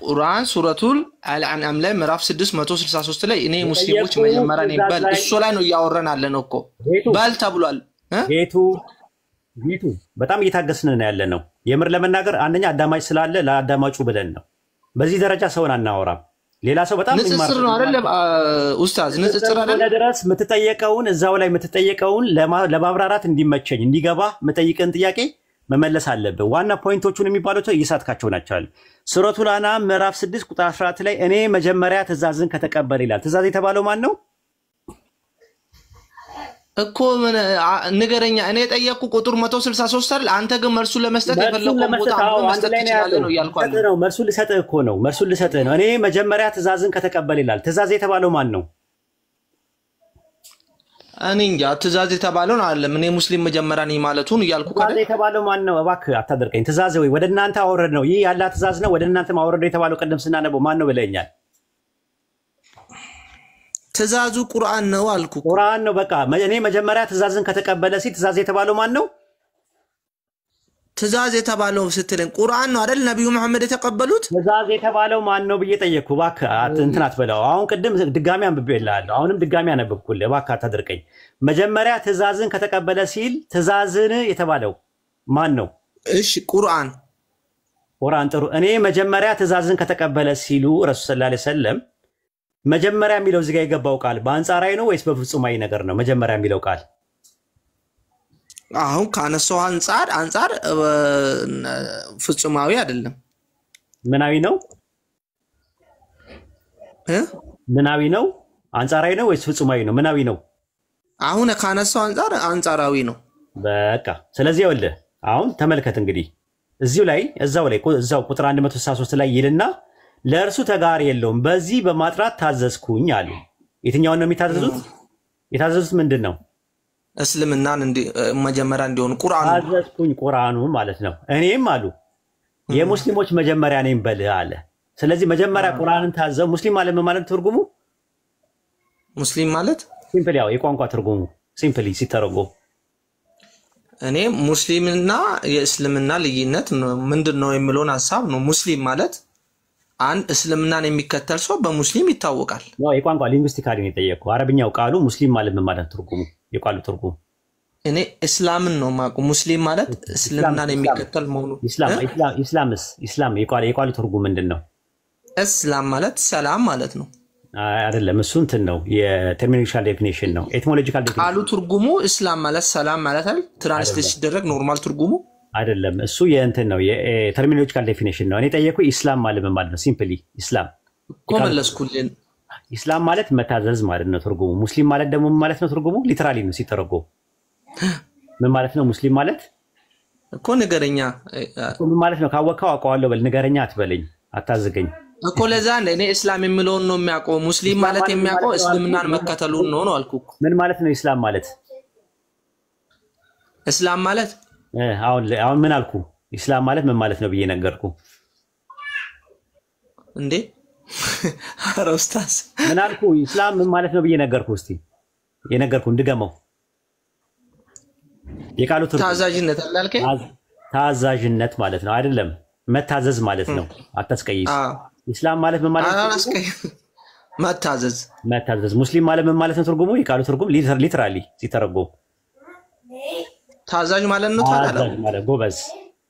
ቁርአን ሱረቱል አልአንዓም ላይ ምዕራፍ 663 ላይ እኔ ሙስሊሞች መጀመሪያ ነኝ በል እሱ ላይ ነው እያወራን ያለ ነው እኮ በል ተብሏል። ቤቱ በጣም እየታገስን ነው ያለ ነው። የምር ለመናገር አንደኛ አዳማጭ ስላለ ለአዳማጩ ብለን ነው። በዚህ ደረጃ ሰውን አናወራም። ሌላ ሰው በጣም ንጽጽር ነው አይደል ኡስታዝ? ንጽጽር አይደል? ድረስ የምትጠየቀውን እዛው ላይ የምትጠየቀውን ለማብራራት እንዲመቸኝ እንዲገባ የምጠይቅን ጥያቄ መመለስ አለብህ። ዋና ፖይንቶቹን የሚባሉት እየሳትካቸው ናቸው። ሱረቱል አናም ምዕራፍ 6 ቁጥር 14 ላይ እኔ መጀመሪያ ትእዛዝን ከተቀበለ ይላል። ትእዛዝ የተባለው ማን ነው እኮ? ንገረኛ። እኔ ጠየቅኩ ቁጥር 163 አይደል? አንተ ግን መልሱ ለመስጠት የፈለከው ቦታ መስጠት ትችላለህ ነው ያልኳል ነው። መልሱ ልሰጥህ እኮ ነው። መልሱ ልሰጥህ ነው። እኔ መጀመሪያ ትእዛዝን ከተቀበለ ይላል። ትእዛዝ የተባለው ማን ነው? እኔ እንጃ። ትእዛዝ የተባለውን አይደለም እኔ ሙስሊም መጀመሪያ ነኝ ማለቱን እያልኩ ካለ ትእዛዝ የተባለው ማን ነው? እባክህ አታደርቀኝ። ትእዛዝ ወይ ወደ እናንተ አወረድ ነው። ይህ ያላ ትእዛዝ ነው። ወደ እናንተ ማወረድ የተባለው ቀደም ስናነበው ማን ነው ብለኛል? ትእዛዙ ቁርአን ነው አልኩ። ቁርአን ነው። በቃ እኔ መጀመሪያ ትእዛዝን ከተቀበለ ሲል ትእዛዝ የተባለው ማን ነው? ትእዛዝ የተባለው ስትልን ቁርአን ነው አይደል? ነብዩ መሐመድ የተቀበሉት ትእዛዝ የተባለው ማን ነው ብዬ ጠየቅኩ። እባክህ እንትን አትበላው። አሁን ቅድም ድጋሚ አንብቤልሃለሁ። አሁንም ድጋሚ አነበብኩልህ። እባክህ አታደርቀኝ። መጀመሪያ ትእዛዝን ከተቀበለ ሲል ትእዛዝን የተባለው ማን ነው? እሺ ቁርአን። ጥሩ። እኔ መጀመሪያ ትእዛዝን ከተቀበለ ሲሉ ረሱል ሰለላሁ ዐለይሂ ወሰለም መጀመሪያ የሚለው እዚህ ጋር የገባው ቃል በአንጻራዊ ነው ወይስ በፍጹማዊ ነገር ነው? መጀመሪያ የሚለው ቃል አሁን ካነሳው አንፃር ፍጹማዊ አይደለም። ምናዊ ነው? ምናዊ ነው? አንጻራዊ ነው ወይስ ፍጹማዊ ነው? ምናዊ ነው? አሁን ካነሳው አንጻራዊ ነው። በቃ ስለዚህ ይኸውልህ አሁን ተመልከት እንግዲህ እዛው ቁጥር 163 ላይ ይልና ለእርሱ ተጋሪ የለውም በዚህ በማጥራት ታዘዝኩኝ አሉ። የትኛውን ነው የሚታዘዙት? የታዘዙት ምንድን ነው? እስልምናን መጀመሪያ እንዲሆን ቁርአኑ ታዘዝኩኝ። ቁርአኑ ማለት ነው። እኔም አሉ የሙስሊሞች መጀመሪያ ነኝ በል አለ። ስለዚህ መጀመሪያ ቁርአንን ታዘው። ሙስሊም ማለት ትርጉሙ ሙስሊም ማለት ሲምፕል ያው የቋንቋ ትርጉሙ ሲምፕሊ ሲተረጎም እኔ ሙስሊምና የእስልምና ልዩነት ምንድነው የሚለውን ሐሳብ ነው። ሙስሊም ማለት አንድ እስልምናን የሚከተል ሰው በሙስሊም ይታወቃል። ነው የቋንቋ ሊንጉስቲካሊ ነው የጠየቀው። አረብኛው ቃሉ ሙስሊም ማለት ምን ማለት ትርጉሙ? የቃሉ ትርጉም እኔ እስላምን ነው ማቁ ሙስሊም ማለት እስልምናን የሚከተል መሆኑ። ኢስላም የቃሉ ትርጉም ምንድነው? እስላም ማለት ሰላም ማለት ነው አይደለም። እሱ እንትን ነው የተርሚኖሎጂካል ዴፊኒሽን ነው። ኤቲሞሎጂካል ዴፊኒሽን ቃሉ ትርጉሙ እስላም ማለት ሰላም ማለት አይደል? ትራንስሌት ሲደረግ ኖርማል ትርጉሙ አይደለም። እሱ የእንትን ነው የተርሚኖሎጂካል ዴፊኒሽን ነው። እኔ ጠየቁ ኢስላም ማለት ምን ማለት ነው? ሲምፕሊ ኢስላም እኮ መለስኩልን። ኢስላም ማለት መታዘዝ ማለት ነው ትርጉሙ። ሙስሊም ማለት ደግሞ ምን ማለት ነው ትርጉሙ? ሊተራሊ ነው ሲተረጎም ምን ማለት ነው? ሙስሊም ማለት እኮ ንገረኛ ምን ማለት ነው? ካወቀው አውቀዋለሁ በል፣ ንገረኛ አትበለኝ፣ አታዝገኝ እኮ ለዛ እኔ እስላም የሚለውን ነው የሚያውቀው። ሙስሊም ማለት የሚያውቀው እስልምናን መከተሉን ነው አልኩ። ምን ማለት ነው ኢስላም ማለት? እስላም ማለት አሁን ምን አልኩ? ኢስላም ማለት ምን ማለት ነው ብዬ ነገርኩ እንዴ? ኧረ ኡስታዝ ምን አልኩ? ኢስላም ምን ማለት ነው ብዬ ነገርኩ። እስቲ የነገርኩ እንድገመው። የቃሉ ትርጉም ታዛዥነት አላልከኝ? ታዛዥነት ማለት ነው አይደለም፣ መታዘዝ ማለት ነው። አታስቀይስ። ኢስላም ማለት ምን ማለት ነው? መታዘዝ። ሙስሊም ማለት ምን ማለት ነው ትርጉሙ? የቃሉ ትርጉም ሊተራሊ ሲተረጎም ታዛዥ ማለት ነው። ታዛዥ ማለት ጎበዝ።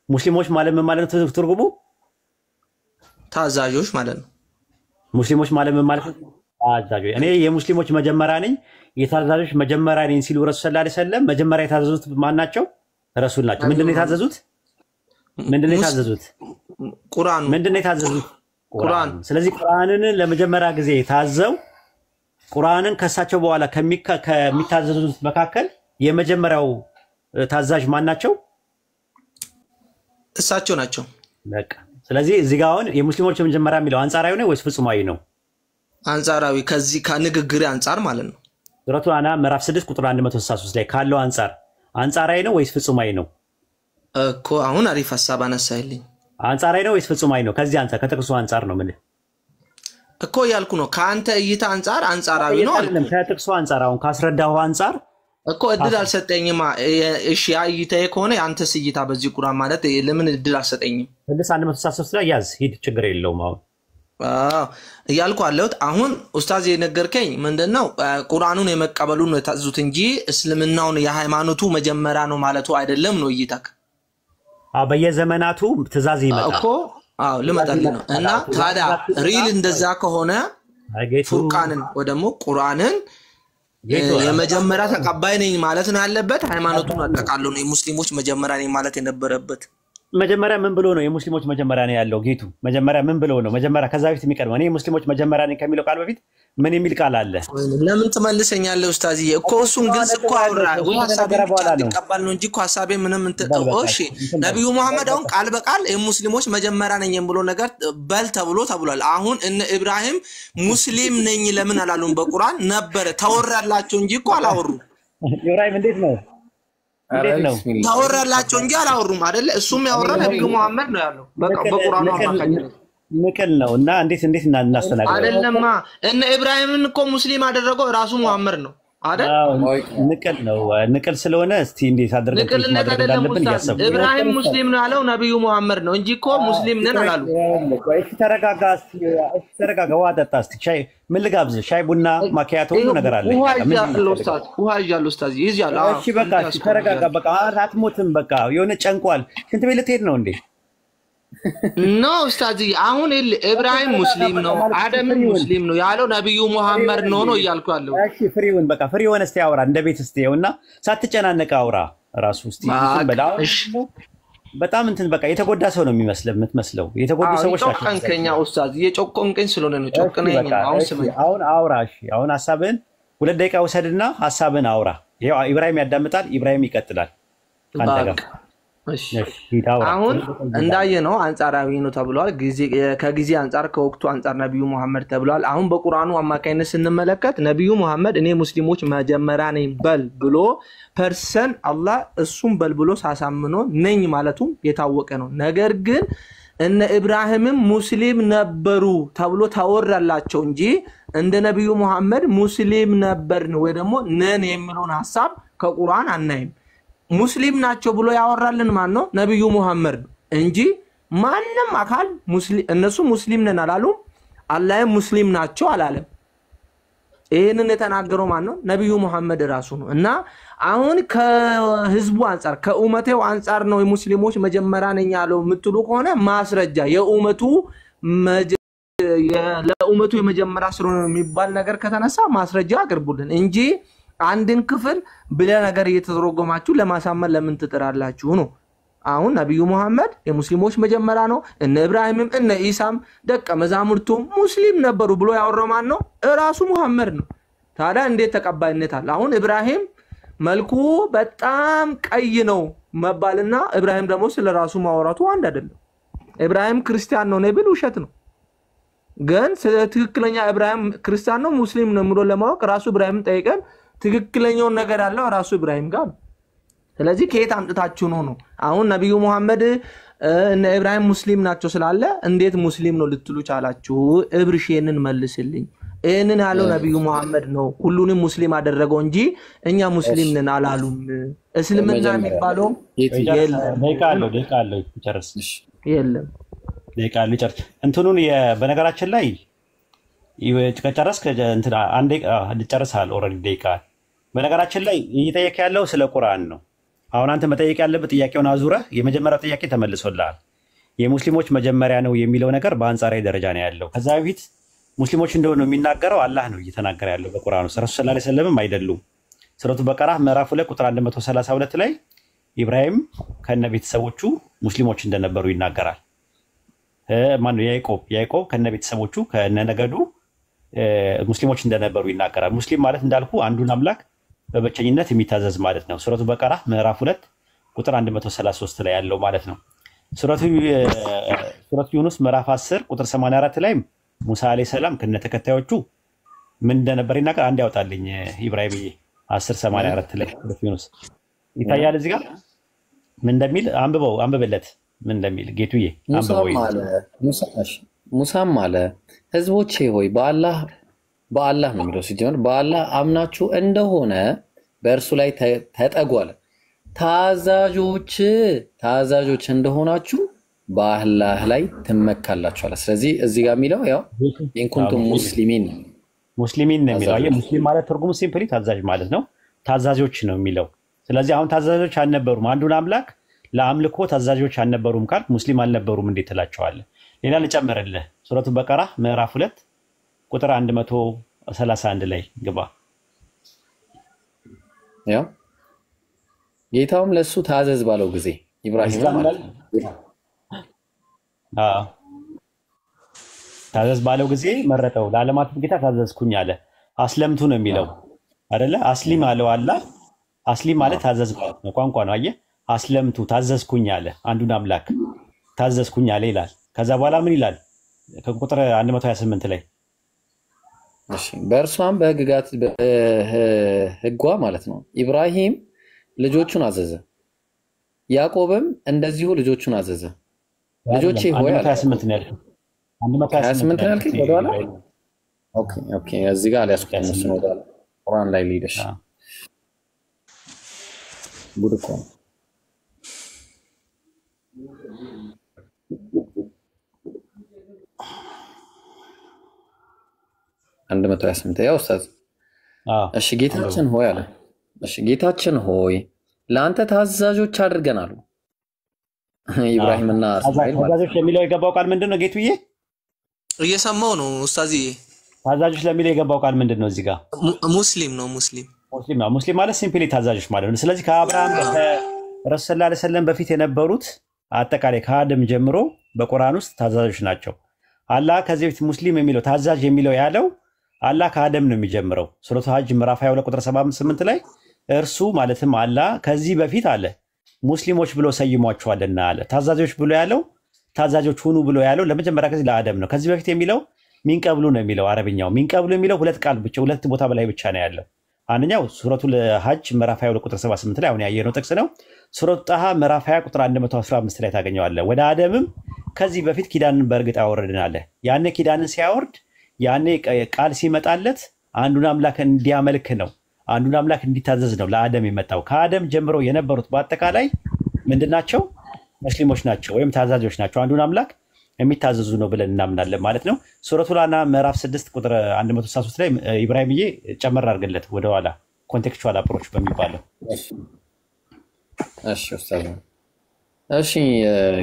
ሙስሊሞች ማለት ምን ማለት ነው ትርጉሙ? ታዛዦች ማለት ነው። ሙስሊሞች ማለት ምን ማለት ነው? ታዛዦች። እኔ የሙስሊሞች መጀመሪያ ነኝ የታዛዦች መጀመሪያ ነኝ ሲሉ ረሱል ሰለላሁ ዐለይሂ ወሰለም መጀመሪያ የታዘዙት ማን ናቸው? ረሱል ናቸው። ምንድነው የታዘዙት? ቁርአን። ምንድነው የታዘዙት? ቁርአን። ስለዚህ ቁርአንን ለመጀመሪያ ጊዜ ታዘው ቁርአንን ከሳቸው በኋላ ከሚታዘዙት መካከል የመጀመሪያው ታዛዥ ማን ናቸው? እሳቸው ናቸው። በቃ ስለዚህ እዚህ ጋር አሁን የሙስሊሞች መጀመሪያ የሚለው አንጻራዊ ነው ወይስ ፍጹማዊ ነው? አንጻራዊ ከዚህ ከንግግር አንጻር ማለት ነው። ሱረቱ አና ምዕራፍ 6 ቁጥር 163 ላይ ካለው አንጻራዊ ነው ወይስ ፍጹማዊ ነው? እኮ አሁን አሪፍ ሐሳብ አነሳይልኝ። አንጻራዊ ነው ወይስ ፍጹማዊ ነው? ከዚህ አንጻር ከጥቅሱ አንጻር ነው ምን እኮ ያልኩ ነው። ከአንተ እይታ አንጻር አንጻራዊ ነው አይደለም። ከጥቅሱ አንጻር አሁን ካስረዳው አንጻር እኮ እድል አልሰጠኝማ። እሺ ያ እይታዬ ከሆነ አንተስ እይታ በዚህ ቁርአን ማለት ለምን እድል አልሰጠኝም? 163 ላይ ያዝ ሂድ፣ ችግር የለውም። አሁን እያልኩ አለሁት። አሁን ኡስታዝ የነገርከኝ ምንድነው ቁርአኑን የመቀበሉን ነው የታዘዙት እንጂ እስልምናውን የሃይማኖቱ መጀመሪያ ነው ማለቱ አይደለም ነው እይታክ? በየዘመናቱ ትእዛዝ ይመጣል እኮ ልመጣልህ ነው። እና ታዲያ ሪል እንደዛ ከሆነ ፉርቃንን ወይ ደግሞ ቁርአንን የመጀመሪያ ተቀባይ ነኝ ማለት ነው ያለበት። ሃይማኖቱን አጠቃለው ነው የሙስሊሞች መጀመሪያ ነኝ ማለት የነበረበት። መጀመሪያ ምን ብሎ ነው የሙስሊሞች መጀመሪያ ነው ያለው? ጌቱ መጀመሪያ ምን ብሎ ነው? መጀመሪያ ከዛ በፊት የሚቀድመው እኔ ሙስሊሞች መጀመሪያ ነኝ ከሚለው ቃል በፊት ምን የሚል ቃል አለ? ለምን ትመልሰኛለህ ኡስታዝዬ? እኮ እሱን ግልጽ እኮ አውራ ወይ ሐሳቤን ተቀበል ነው እንጂ እኮ ሐሳቤ ምንም እሺ ነብዩ መሐመድ አሁን ቃል በቃል የሙስሊሞች መጀመሪያ ነኝ ብሎ ነገር በል ተብሏል። አሁን እነ ኢብራሂም ሙስሊም ነኝ ለምን አላሉም? በቁርአን ነበር ተወራላቸው እንጂ እኮ አላወሩ። ኢብራሂም እንዴት ነው ታወራላቸው እንጂ አላወሩም አይደለ? እሱም ያወራ ነብዩ መሐመድ ነው ያለው። በቃ በቁርአኑ አማካኝነት ንቅል ነው እና እንዴት እናስተናግደው አይደለማ። እነ ኢብራሂምን እኮ ሙስሊም አደረገው ራሱ መሐመድ ነው አይደል? ንቅል ነው። ንቅል ስለሆነ እስቲ እንዴት አድርገን እንዳለብን ያሰቡ። ኢብራሂም ሙስሊም ነው ያለው ነብዩ መሐመድ ነው እንጂ እኮ ሙስሊም ነን አላሉ። እሺ ተረጋጋ፣ ውሃ ጠጣ እስቲ። ሻይ ምን ልጋብዝህ? ሻይ ቡና ማኪያቶ ሁሉ ነገር አለ። ውሃ ይዣለሁ ኡስታዝ ይዣለሁ። እሺ በቃ ተረጋጋ። በቃ አትሞትም። በቃ የሆነ ጨንቋል። ሽንት ቤት ልትሄድ ነው እንዴ? ኖ ኡስታዝ አሁን ኢብራሂም ሙስሊም ነው አደም ሙስሊም ነው ያለው ነብዩ መሐመድ ነው እያልኩ ያለው። እሺ ፍሪውን በቃ ፍሪውን እስቲ አውራ፣ እንደ ቤት እስቲ እና ሳትጨናነቅ አውራ። ራሱ እስቲ በላው በጣም እንትን በቃ የተጎዳ ሰው ነው የምትመስለው። የተጎዱ ሰዎች ናቸው። ጮቀንከኛ ኡስታዝ የጮቀንከኝ ስለሆነ ነው ጮቀነኝ። አሁን አውራ። እሺ አሁን ሐሳብህን 2 ደቂቃ ውሰድና ሐሳብህን አውራ። ይሄው ኢብራሂም ያዳምጣል። ኢብራሂም ይቀጥላል ካንተ ጋር። አሁን እንዳየነው አንጻራዊ ነው ተብሏል። ከጊዜ አንጻር ከወቅቱ አንጻር ነብዩ መሐመድ ተብሏል። አሁን በቁርአኑ አማካይነት ስንመለከት ነብዩ መሐመድ እኔ ሙስሊሞች መጀመሪያ ነኝ በል ብሎ ፐርሰን አላህ እሱም በል ብሎ ሳሳምኖ ነኝ ማለቱም የታወቀ ነው። ነገር ግን እነ ኢብራሂምም ሙስሊም ነበሩ ተብሎ ተወራላቸው እንጂ እንደ ነብዩ መሐመድ ሙስሊም ነበርን ወይ ደግሞ ነን የሚለውን ሐሳብ ከቁርአን አናይም። ሙስሊም ናቸው ብሎ ያወራልን ማን ነው? ነብዩ መሐመድ እንጂ ማንም አካል ሙስሊም እነሱ ሙስሊም ነን አላሉም። አላህም ሙስሊም ናቸው አላለም። ይሄንን የተናገረው ማን ነው? ነብዩ መሐመድ ራሱ ነው። እና አሁን ከህዝቡ አንፃር ከኡመቴው አንፃር ነው ሙስሊሞች መጀመሪያ ነኝ ያለው የምትሉ ከሆነ ማስረጃ የኡመቱ ለኡመቱ የመጀመሪያ ስለሆነ የሚባል ነገር ከተነሳ ማስረጃ አቅርቡልን እንጂ አንድን ክፍል ብለ ነገር እየተተረጎማችሁ ለማሳመን ለምን ትጥራላችሁ ነው። አሁን ነብዩ መሐመድ የሙስሊሞች መጀመሪያ ነው። እነ ኢብራሂምም እነ ኢሳም ደቀ መዛሙርቱ ሙስሊም ነበሩ ብሎ ያወራው ማን ነው? ራሱ መሐመድ ነው። ታዲያ እንዴት ተቀባይነት አለ? አሁን ኢብራሂም መልኩ በጣም ቀይ ነው መባልና ኢብራሂም ደግሞ ስለራሱ ማወራቱ አንድ አይደለም። ኢብራሂም ክርስቲያን ነው ነብል ውሸት ነው። ግን ትክክለኛ ኢብራሂም ክርስቲያን ነው ሙስሊም ነው ምሮ ለማወቅ ራሱ ኢብራሂም ጠይቀን ትክክለኛው ነገር ያለው ራሱ ኢብራሂም ጋር። ስለዚህ ከየት አምጥታችሁ ነው? አሁን ነብዩ መሐመድ እነ ኢብራሂም ሙስሊም ናቸው ስላለ እንዴት ሙስሊም ነው ልትሉ ቻላችሁ? እብርሽንን መልስልኝ። እነን ያለው ነብዩ መሐመድ ነው ሁሉንም ሙስሊም አደረገው እንጂ እኛ ሙስሊም ነን አላሉም። እስልምና የሚባለው ደቂቃ ጨርስ። የለም ደቂቃ ጨርስ። እንትኑን በነገራችን ላይ ከጨረስክ እንትና አንዴ ልጨርሳል። ኦልሬዲ ደቂቃ በነገራችን ላይ እየጠየቀ ያለው ስለ ቁርአን ነው። አሁን አንተ መጠየቅ ያለበት ጥያቄውን አዙረህ የመጀመሪያው ጥያቄ ተመልሶልሃል። የሙስሊሞች መጀመሪያ ነው የሚለው ነገር በአንጻራዊ ደረጃ ነው ያለው። ከዛ በፊት ሙስሊሞች እንደሆነ የሚናገረው አላህ ነው እየተናገረ ያለው በቁርአኑ። ረሱል ሰለላሁ ዐለይሂ ወሰለም አይደሉም። ሱረቱ በቀራ ምዕራፍ 2 ቁጥር 132 ላይ ኢብራሂም ከነ ቤተሰቦቹ ሙስሊሞች እንደነበሩ ይናገራል። ማነው? ያዕቆብ ከነ ቤተሰቦቹ ከነ ነገዱ ሙስሊሞች እንደነበሩ ይናገራል። ሙስሊም ማለት እንዳልኩ አንዱን አምላክ በብቸኝነት የሚታዘዝ ማለት ነው። ሱረቱ በቀራ ምዕራፍ 2 ቁጥር 133 ላይ ያለው ማለት ነው። ሱረቱ ዩኑስ ምዕራፍ 10 ቁጥር 84 ላይ ሙሳ አለይሂ ሰላም ከነተከታዮቹ ምን እንደነበር ይናገር። አንድ ያውጣልኝ ኢብራሂም 10:84 ላይ ሱረቱ ዩኑስ ይታያል። እዚህ ጋር ምን እንደሚል አንብበለት። ምን እንደሚል ጌቱዬ አንብበው። ሙሳም አለ ህዝቦቼ ሆይ በአላህ ነው የሚለው ሲጀምር በአላህ አምናችሁ እንደሆነ በእርሱ ላይ ተጠጉ አለ። ታዛዦች እንደሆናችሁ በአላህ ላይ ትመካላችሁ አለ። ስለዚህ እዚህ ጋር የሚለው ያው ኢንኩንቱም ሙስሊሚን ነው የሚለው። አየህ ሙስሊም ማለት ትርጉሙ ሲምፕሊ ታዛዥ ማለት ነው። ታዛዦች ነው የሚለው። ስለዚህ አሁን ታዛዦች አልነበሩም፣ አንዱን አምላክ ለአምልኮ ታዛዦች አልነበሩም ካልክ ሙስሊም አልነበሩም እንዴት ትላቸዋለህ? ሌላ ልጨምርልህ። ሱረቱ በቀራ ምዕራፍ 2 ቁጥር 131 ላይ ግባ። ያው ጌታውም ለሱ ታዘዝ ባለው ጊዜ ኢብራሂም ታዘዝ ባለው ጊዜ መረጠው። ለዓለማት ጌታ ታዘዝኩኝ አለ። አስለምቱ ነው የሚለው አይደለ? አስሊም አለው አላህ። አስሊም ማለት ታዘዝ ማለት ነው፣ ቋንቋ ነው። አየህ አስለምቱ ታዘዝኩኝ አለ። አንዱን አምላክ ታዘዝኩኝ አለ ይላል። ከዛ በኋላ ምን ይላል? ከቁጥር 128 ላይ እሺ በእርሷም በህግጋት ህጓ ማለት ነው ኢብራሂም ልጆቹን አዘዘ፣ ያዕቆብም እንደዚሁ ልጆቹን አዘዘ። ልጆቼ ሆይ 128 ነው ያልከው። 128 ነው ያልከው ወደኋላ። ኦኬ እዚህ ጋር አልያዝኩም። እሱ ነው ወደኋላ ቁርአን ላይ ልሂድሽ። ጉድ እኮ ነው። አንድ 128 ያው ኡስታዝ። እሺ ጌታችን ሆይ አለ። እሺ ጌታችን ሆይ ለአንተ ታዛዦች አድርገናል። ኢብራሂምና ታዛዦች የሚለው የገባው ቃል ምንድነው? ጌቱዬ እየሰማው ነው ኡስታዝዬ። ታዛዦች ለሚለው የገባው ቃል ምንድነው? እዚህ ጋር ሙስሊም ነው። ሙስሊም ማለት ሲምፕሊ ታዛዦች ማለት ነው። ስለዚህ ከአብርሃም ከረሱል ሰለላሁ ዐለይሂ ወሰለም በፊት የነበሩት አጠቃላይ ከአደም ጀምሮ በቁርአን ውስጥ ታዛዦች ናቸው። አላህ ከዚህ በፊት ሙስሊም የሚለው ታዛዥ የሚለው ያለው አላህ ከአደም ነው የሚጀምረው። ሱረቱ ሀጅ ምዕራፍ 22 ቁጥር 78 ላይ እርሱ ማለትም አላህ ከዚህ በፊት አለ ሙስሊሞች ብሎ ሰይሟቸዋልና አለ። ታዛዦች ብሎ ያለው ታዛዦች ሁኑ ብሎ ያለው ለመጀመሪያ ጊዜ ለአደም ነው። ከዚህ በፊት የሚለው ሚንቀብሉ ነው የሚለው አረብኛው። ሚንቀብሉ የሚለው ሁለት ቃል ብቻ ሁለት ቦታ በላይ ብቻ ነው ያለው። አንደኛው ሱረቱ ሀጅ ምዕራፍ 22 ቁጥር 78 ላይ አሁን ያየነው ጥቅስ ነው። ሱረቱ ጣሃ ምዕራፍ 20 ቁጥር 115 ላይ ታገኘዋለህ። ወደ አደምም ከዚህ በፊት ኪዳንን በእርግጥ አወረድን አለ። ያኔ ኪዳንን ሲያወርድ ያኔ ቃል ሲመጣለት አንዱን አምላክ እንዲያመልክ ነው፣ አንዱን አምላክ እንዲታዘዝ ነው ለአደም የመጣው። ከአደም ጀምሮ የነበሩት በአጠቃላይ ምንድናቸው? ሙስሊሞች ናቸው ወይም ታዛዦች ናቸው፣ አንዱን አምላክ የሚታዘዙ ነው ብለን እናምናለን ማለት ነው። ሱረቱል አንዓም ምዕራፍ 6 ቁጥር 163 ላይ ኢብራሂምዬ ጨመር አድርግለት ወደኋላ ኮንቴክስቹዋል አፕሮች በሚባለው። እሺ ኡስታዝ፣ እሺ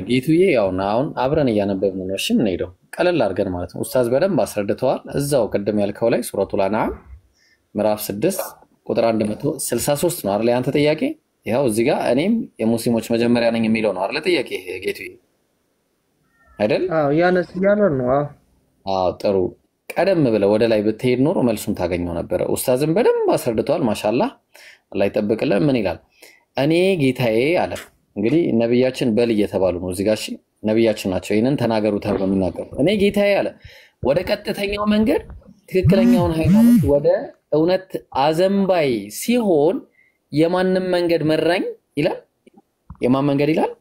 ጌቱዬ፣ ያው አሁን አብረን እያነበብን ነው። እሺ ምን ሄደው ቀለል አድርገን ማለት ነው። ኡስታዝ በደንብ አስረድተዋል። እዛው ቅድም ያልከው ላይ ሱረቱል አንዓም ምዕራፍ 6 ቁጥር 163 ነው አይደል ያንተ ጥያቄ? ይኸው እዚህ ጋር እኔም የሙስሊሞች መጀመሪያ ነኝ የሚለው ነው አይደል ጥያቄ ጌቱዬ አይደል? አዎ ያነስ ያነር ነው። አዎ ጥሩ። ቀደም ብለህ ወደ ላይ ብትሄድ ኖሮ መልሱን ታገኘው ነበር። ኡስታዝም በደንብ አስረድተዋል። ማሻአላህ አላህ ይጠብቅልን። ምን ይላል? እኔ ጌታዬ አለ። እንግዲህ ነብያችን በል እየተባሉ ነው እዚህ ጋር። እሺ ነብያችን ናቸው ይሄንን ተናገሩ ተብሎ የሚናገሩ። እኔ ጌታዬ አለ ወደ ቀጥተኛው መንገድ ትክክለኛውን ሃይማኖት ወደ እውነት አዘንባይ ሲሆን የማንም መንገድ መራኝ ይላል። የማን መንገድ ይላል?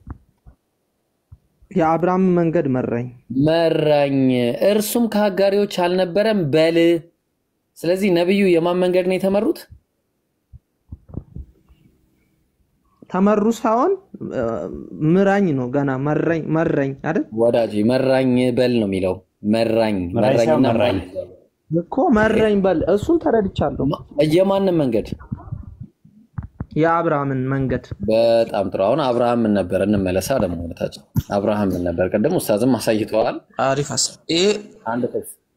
የአብርሃም መንገድ መራኝ እርሱም ከአጋሪዎች አልነበረም በል። ስለዚህ ነብዩ የማን መንገድ ነው የተመሩት? ተመሩ ሳይሆን ምራኝ ነው። ገና መራኝ አይደል ወዳጅ? መራኝ በል ነው የሚለው። መራኝና መራኝ እኮ መራኝ በል። እሱን ተረድቻለሁ። የማንን መንገድ? የአብርሃምን መንገድ። በጣም ጥሩ። አሁን አብርሃም ምን ነበር? እንመለሳ ደግሞ ወደታች። አብርሃም ምን ነበር? ቀደም ኡስታዝም አሳይተዋል። አሪፍ ሐሳብ።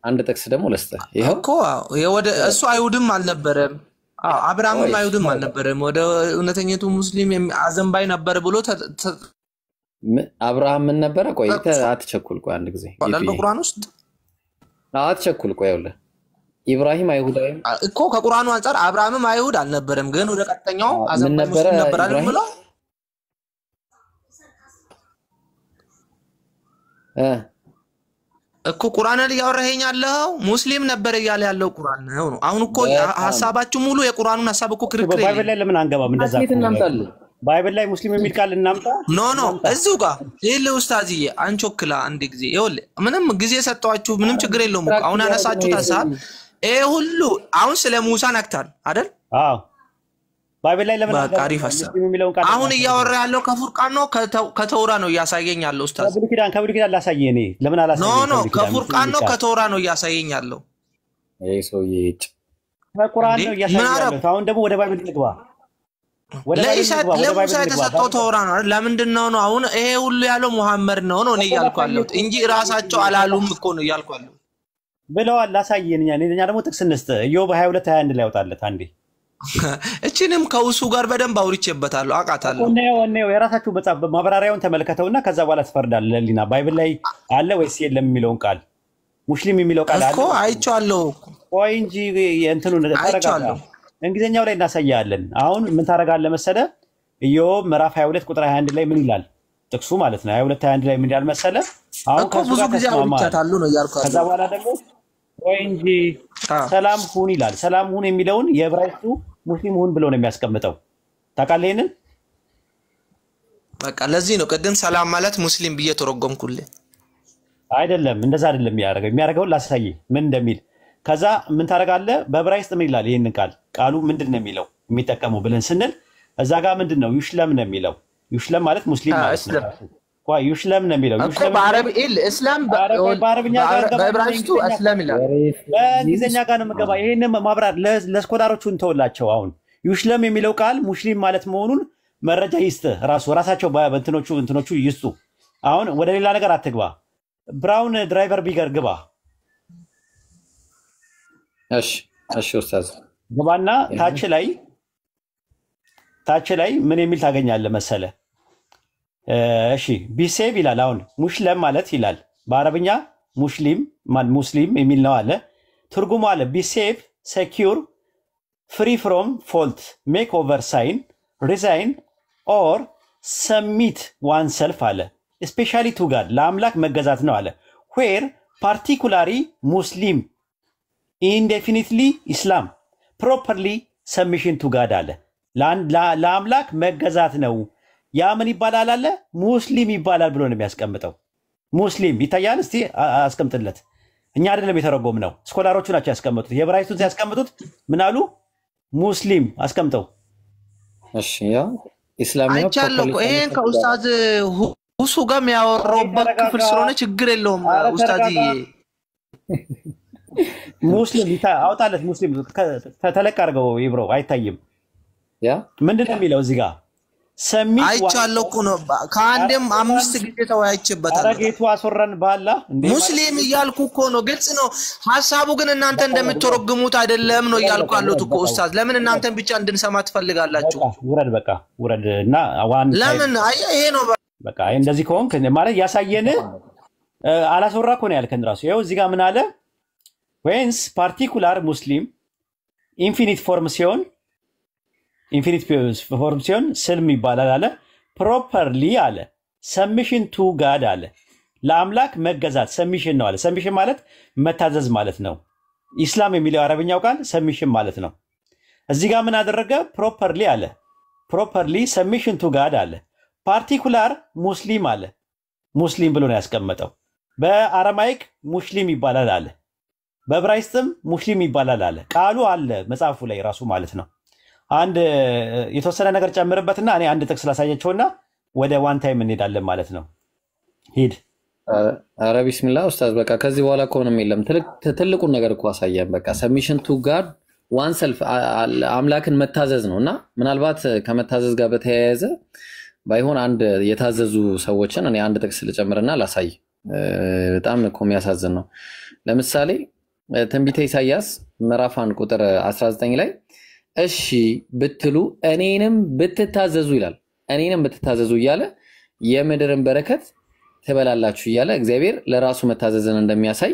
አንድ ጥቅስ ደግሞ ልስጥህ። ይሄው እኮ ወደ እሱ አይሁድም አልነበረም። አብርሃምም አይሁድም አልነበረም። ወደ እውነተኛቱ ሙስሊም አዘንባይ ነበር ብሎ አብርሃም ምን ነበረ? ቆይ አትቸኩል። ቆይ አንድ ጊዜ በቁርአን ውስጥ አትቸኩል። ቆይ ይኸውልህ ኢብራሂም አይሁዳዊ እኮ ከቁርአኑ አንፃር አብርሃምም አይሁድ አልነበረም፣ ግን ወደ ቀጥተኛው አዘንባይ ሙስሊም ነበር አይደል ብሎ እኮ ቁርአን ላይ ያወራኸኝ ያለው ሙስሊም ነበር እያለ ያለው ቁርአን ነው። አሁን እኮ ሐሳባችሁ ሙሉ የቁርአኑን ሐሳብ እኮ ክርክር ባይብል ላይ ለምን አንገባም? እንደዛ ባይብል ላይ ሙስሊም የሚል ቃል እናምጣ። ኖ እዚሁ ጋር ይኸውልህ ኡስታዝዬ አንቾክላ አንድ ጊዜ ይኸውልህ፣ ምንም ጊዜ ሰጣችሁ ምንም ችግር የለውም። አሁን ያነሳችሁት ሐሳብ ይሄ ሁሉ አሁን ስለ ሙሳ ነክታል አይደል? አዎ ባይብል ላይ ለምን አሪፍ ሐሳብ። አሁን እያወራ ያለው ከፉርቃን ነው ከተውራ ነው እያሳየኝ ያለው ኡስታዝ? ከብሉይ ኪዳን ላሳየህ እኔ ለምን አላሳየኝ? ኖ ከፉርቃን ነው ከተውራ ነው እያሳየኝ ያለው። ይሄ ሰውዬ ከቁርአን ነው እያሳየኝ ያለው። አሁን ደግሞ ወደ ባይብል ልግባ። ለሙሳ የተሰጠው ተውራ ነው። ለምንድን ነው አሁን ይሄ ሁሉ ያለው ሙሐመድ ነው እኔ እያልኩ ያለሁት እንጂ ራሳቸው አላሉም እኮ ነው እያልኩ ያለሁት። ብለዋል ላሳየን። እኛ ደግሞ ጥቅስ እንስጥ። ኢዮብ 22:21 ላይ ያወጣለት አንዴ። እቺንም ከውሱ ጋር በደንብ አውርቼበታለሁ አውቃታለሁ። ነው የራሳችሁ መጽሐፍ ማብራሪያውን ተመልከተውና ከዛ በኋላ ትፈርዳለህ። ለሊና ባይብል ላይ አለ ወይስ የለም የሚለውን ቃል ሙስሊም የሚለው ቃል አለ እኮ አይቼዋለሁ። ቆይ እንጂ እንትኑን ተረጋጋ። እንግሊዝኛው ላይ እናሳያለን። አሁን ምን ታረጋለህ መሰለህ? ኢዮብ ምዕራፍ 22 ቁጥር 21 ላይ ምን ይላል? ጥቅሱ ማለት ነው 22:21 ላይ ምን ይላል መሰለህ? አሁን ብዙ ጊዜ አውርቻታለሁ ነው እያልኩ ከዛ በኋላ ደግሞ ወይ እንጂ ሰላም ሁን ይላል። ሰላም ሁን የሚለውን የዕብራይስጡ ሙስሊም ሁን ብሎ ነው የሚያስቀምጠው። ታውቃለህ ይሄንን? በቃ ለዚህ ነው ቅድም ሰላም ማለት ሙስሊም ብዬ ተረጎምኩልህ። አይደለም እንደዛ አይደለም የሚያደርገውን ላሳየህ ምን እንደሚል። ከዛ ምን ታደርጋለህ? በዕብራይስጥ ምን ይላል? ይሄንን ቃሉ ምንድን ነው የሚለው የሚጠቀመው ብለን ስንል እዛ ጋር ምንድን ነው ዩሽለም ነው የሚለው። ዩሽለም ማለት ሙስሊም ማለት ነው። ቆይ ዩሽለም ነው የሚለው እኮ በአረብ እስላም በአረብኛ ጋር በዕብራይስጡ እስላም ይላል። በእንግሊዝኛ ጋር ነው የምገባ። ይሄንን ማብራር ለስኮላሮቹ እንተውላቸው። አሁን ዩሽለም የሚለው ቃል ሙስሊም ማለት መሆኑን መረጃ ይስጥህ ራሳቸው እንትኖቹ ይስጡ። አሁን ወደ ሌላ ነገር አትግባ። ብራውን ድራይቨር ቢገር ግባ። እሺ ኡስታዝ ግባና ታች ላይ ምን የሚል ታገኛለህ መሰለህ? እሺ ቢሴቭ ይላል። አሁን ሙስሊም ማለት ይላል በአረብኛ ሙስሊም የሚል ነው አለ። ትርጉሙ አለ ቢሴቭ ሴኪዩር ፍሪ ፍሮም ፎልት ሜክ ኦቨር ሳይን ሪዛይን ኦር ሰሚት ዋን ሰልፍ አለ። ስፔሻሊ ቱ ጋድ ለአምላክ መገዛት ነው አለ። ዌር ፓርቲኩላሪ ሙስሊም ኢንዴፊኒትሊ ኢስላም ፕሮፐርሊ ሰሚሽን ቱ ጋድ አለ። ለአምላክ መገዛት ነው። ያ ምን ይባላል አለ? ሙስሊም ይባላል ብሎ ነው የሚያስቀምጠው። ሙስሊም ይታያል። እስቲ አስቀምጥለት። እኛ አይደለም የተረጎም ነው፣ ስኮላሮቹ ናቸው ያስቀምጡት። የዕብራይስጡን ሲያስቀምጡት ምን አሉ? ሙስሊም አስቀምጠው። እሺ ያ ኢስላም ነው። አይቻለሁ እኮ ይሄን ከኡስታዝ እሱ ጋር የሚያወራውበት ክፍል ስለሆነ ችግር የለውም ኡስታዝዬ። ሙስሊም አውጣለት ሙስሊም ተለቅ አድርገው ይብሮ አይታይም። ያ ምንድን ነው የሚለው እዚህ ጋር ሰሚት አይቻለሁ እኮ ነው ከአንድም 5 ጊዜ ተወያይቼበታለሁ። አረጌቱ አስወራን ባላ ሙስሊም እያልኩ እኮ ነው ግልጽ ነው ሐሳቡ ግን እናንተ እንደምትተረጉሙት አይደለም ነው እያልኩ ያለሁት እኮ ኡስታዝ። ለምን እናንተን ብቻ እንድንሰማ ትፈልጋላችሁ? ውረድ በቃ ውረድ እና ዋን ለምን ይሄ ነው በቃ እንደዚህ ከሆንክ ማለት ያሳየን አላስወራ እኮ ነው ያልከን ራሱ ይኸው እዚህ ጋር ምን አለ ዌንስ ፓርቲኩላር ሙስሊም ኢንፊኒት ፎርም ሲሆን ስልም ይባላል አለ ፕሮፐርሊ አለ ሰሚሽን ቱ ጋድ አለ ለአምላክ መገዛት ሰሚሽን ነው አለ ሰሚሽን ማለት መታዘዝ ማለት ነው ኢስላም የሚለው አረብኛው ቃል ሰሚሽን ማለት ነው እዚህ ጋር ምን አደረገ ፕሮፐርሊ አለ ፕሮፐርሊ ሰሚሽን ቱ ጋድ አለ ፓርቲኩላር ሙስሊም አለ ሙስሊም ብሎ ነው ያስቀመጠው በአረማይክ ሙስሊም ይባላል አለ በዕብራይስጥም ሙስሊም ይባላል አለ ቃሉ አለ መጽሐፉ ላይ ራሱ ማለት ነው አንድ የተወሰነ ነገር ጨምርበትና እኔ አንድ ጥቅስ ላሳያቸውና ወደ ዋን ታይም እንሄዳለን ማለት ነው ሂድ አረ ቢስሚላህ ኡስታዝ በቃ ከዚህ በኋላ ኮንም የለም ትልቁን ነገር እኮ አሳየን በቃ ሰብሚሽን ቱ ጋድ ዋን ሰልፍ አምላክን መታዘዝ ነውና ምናልባት ከመታዘዝ ጋር በተያያዘ ባይሆን አንድ የታዘዙ ሰዎችን እኔ አንድ ጥቅስ ልጨምርና ላሳይ በጣም እኮ የሚያሳዝን ነው ለምሳሌ ትንቢተ ኢሳይያስ ምዕራፍ 1 ቁጥር 19 ላይ እሺ ብትሉ እኔንም ብትታዘዙ ይላል እኔንም ብትታዘዙ እያለ የምድርን በረከት ትበላላችሁ እያለ እግዚአብሔር ለራሱ መታዘዝን እንደሚያሳይ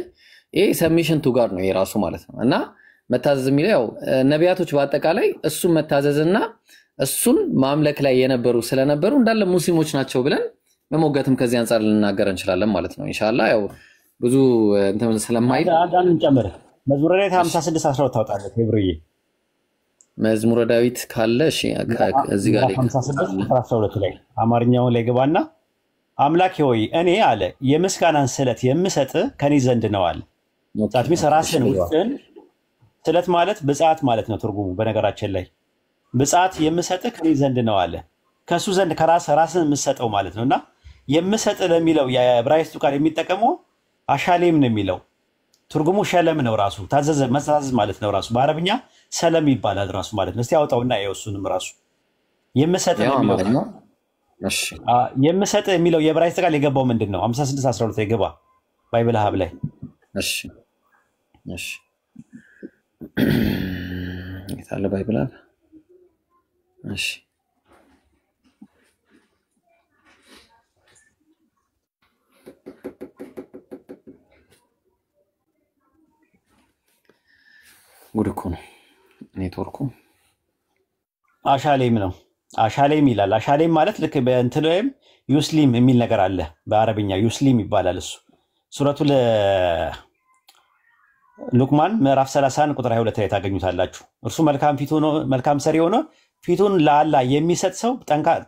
ይሄ ሰብሚሽን ቱ ጋድ ነው የራሱ ማለት ነው እና መታዘዝ የሚለው ያው ነቢያቶች በአጠቃላይ እሱን መታዘዝና እሱን ማምለክ ላይ የነበሩ ስለነበሩ እንዳለ ሙስሊሞች ናቸው ብለን መሞገትም ከዚህ አንፃር ልናገር እንችላለን ማለት ነው ኢንሻአላህ ያው ብዙ እንትን ስለማይል አንዳንዱን ጨምር መዝሙረ ዳዊት 56:12 ታውጣለህ ሄብሩዬ መዝሙረ ዳዊት ካለ እሺ እዚህ ጋር 56:12 ላይ አማርኛውን ላይ ገባና አምላኬ ሆይ እኔ አለ የምስጋናን ስለት የምሰጥ ከኔ ዘንድ ነው አለ ታትሚስ ራስን ውስጥን ስለት ማለት ብጻት ማለት ነው ትርጉሙ በነገራችን ላይ ብጻት የምሰጥ ከኔ ዘንድ ነው አለ ከሱ ዘንድ ራስን የምሰጠው ማለት ነውና የምሰጥ ለሚለው የዕብራይስጡ ቃል የሚጠቀመው አሻሌም ነው የሚለው ትርጉሙ ሸለም ነው ራሱ ታዘዘ መታዘዝ ማለት ነው ራሱ በአረብኛ ሰለም ይባላል ራሱ ማለት ነው እስቲ አውጣውና የውሱንም ራሱ የምሰጥ ነው እሺ የምሰጥ የሚለው የዕብራይስጥ ቃል የገባው ምንድነው 56:12 ይገባ ባይብል ሀብ ላይ እሺ እሺ ይታለ ባይብል ሀብ እሺ ጉድ እኮ ነው ኔትወርኩ አሻሌም ነው አሻሌም ይላል አሻሌም ማለት ልክ በእንትለም ዩስሊም የሚል ነገር አለ በአረብኛ ዩስሊም ይባላል እሱ ሱረቱ ሉቅማን ምዕራፍ 31 ቁጥር 22 ላይ ታገኙታላችሁ እርሱ መልካም ሰሪ ሆኖ ፊቱን ለአላህ የሚሰጥ ሰው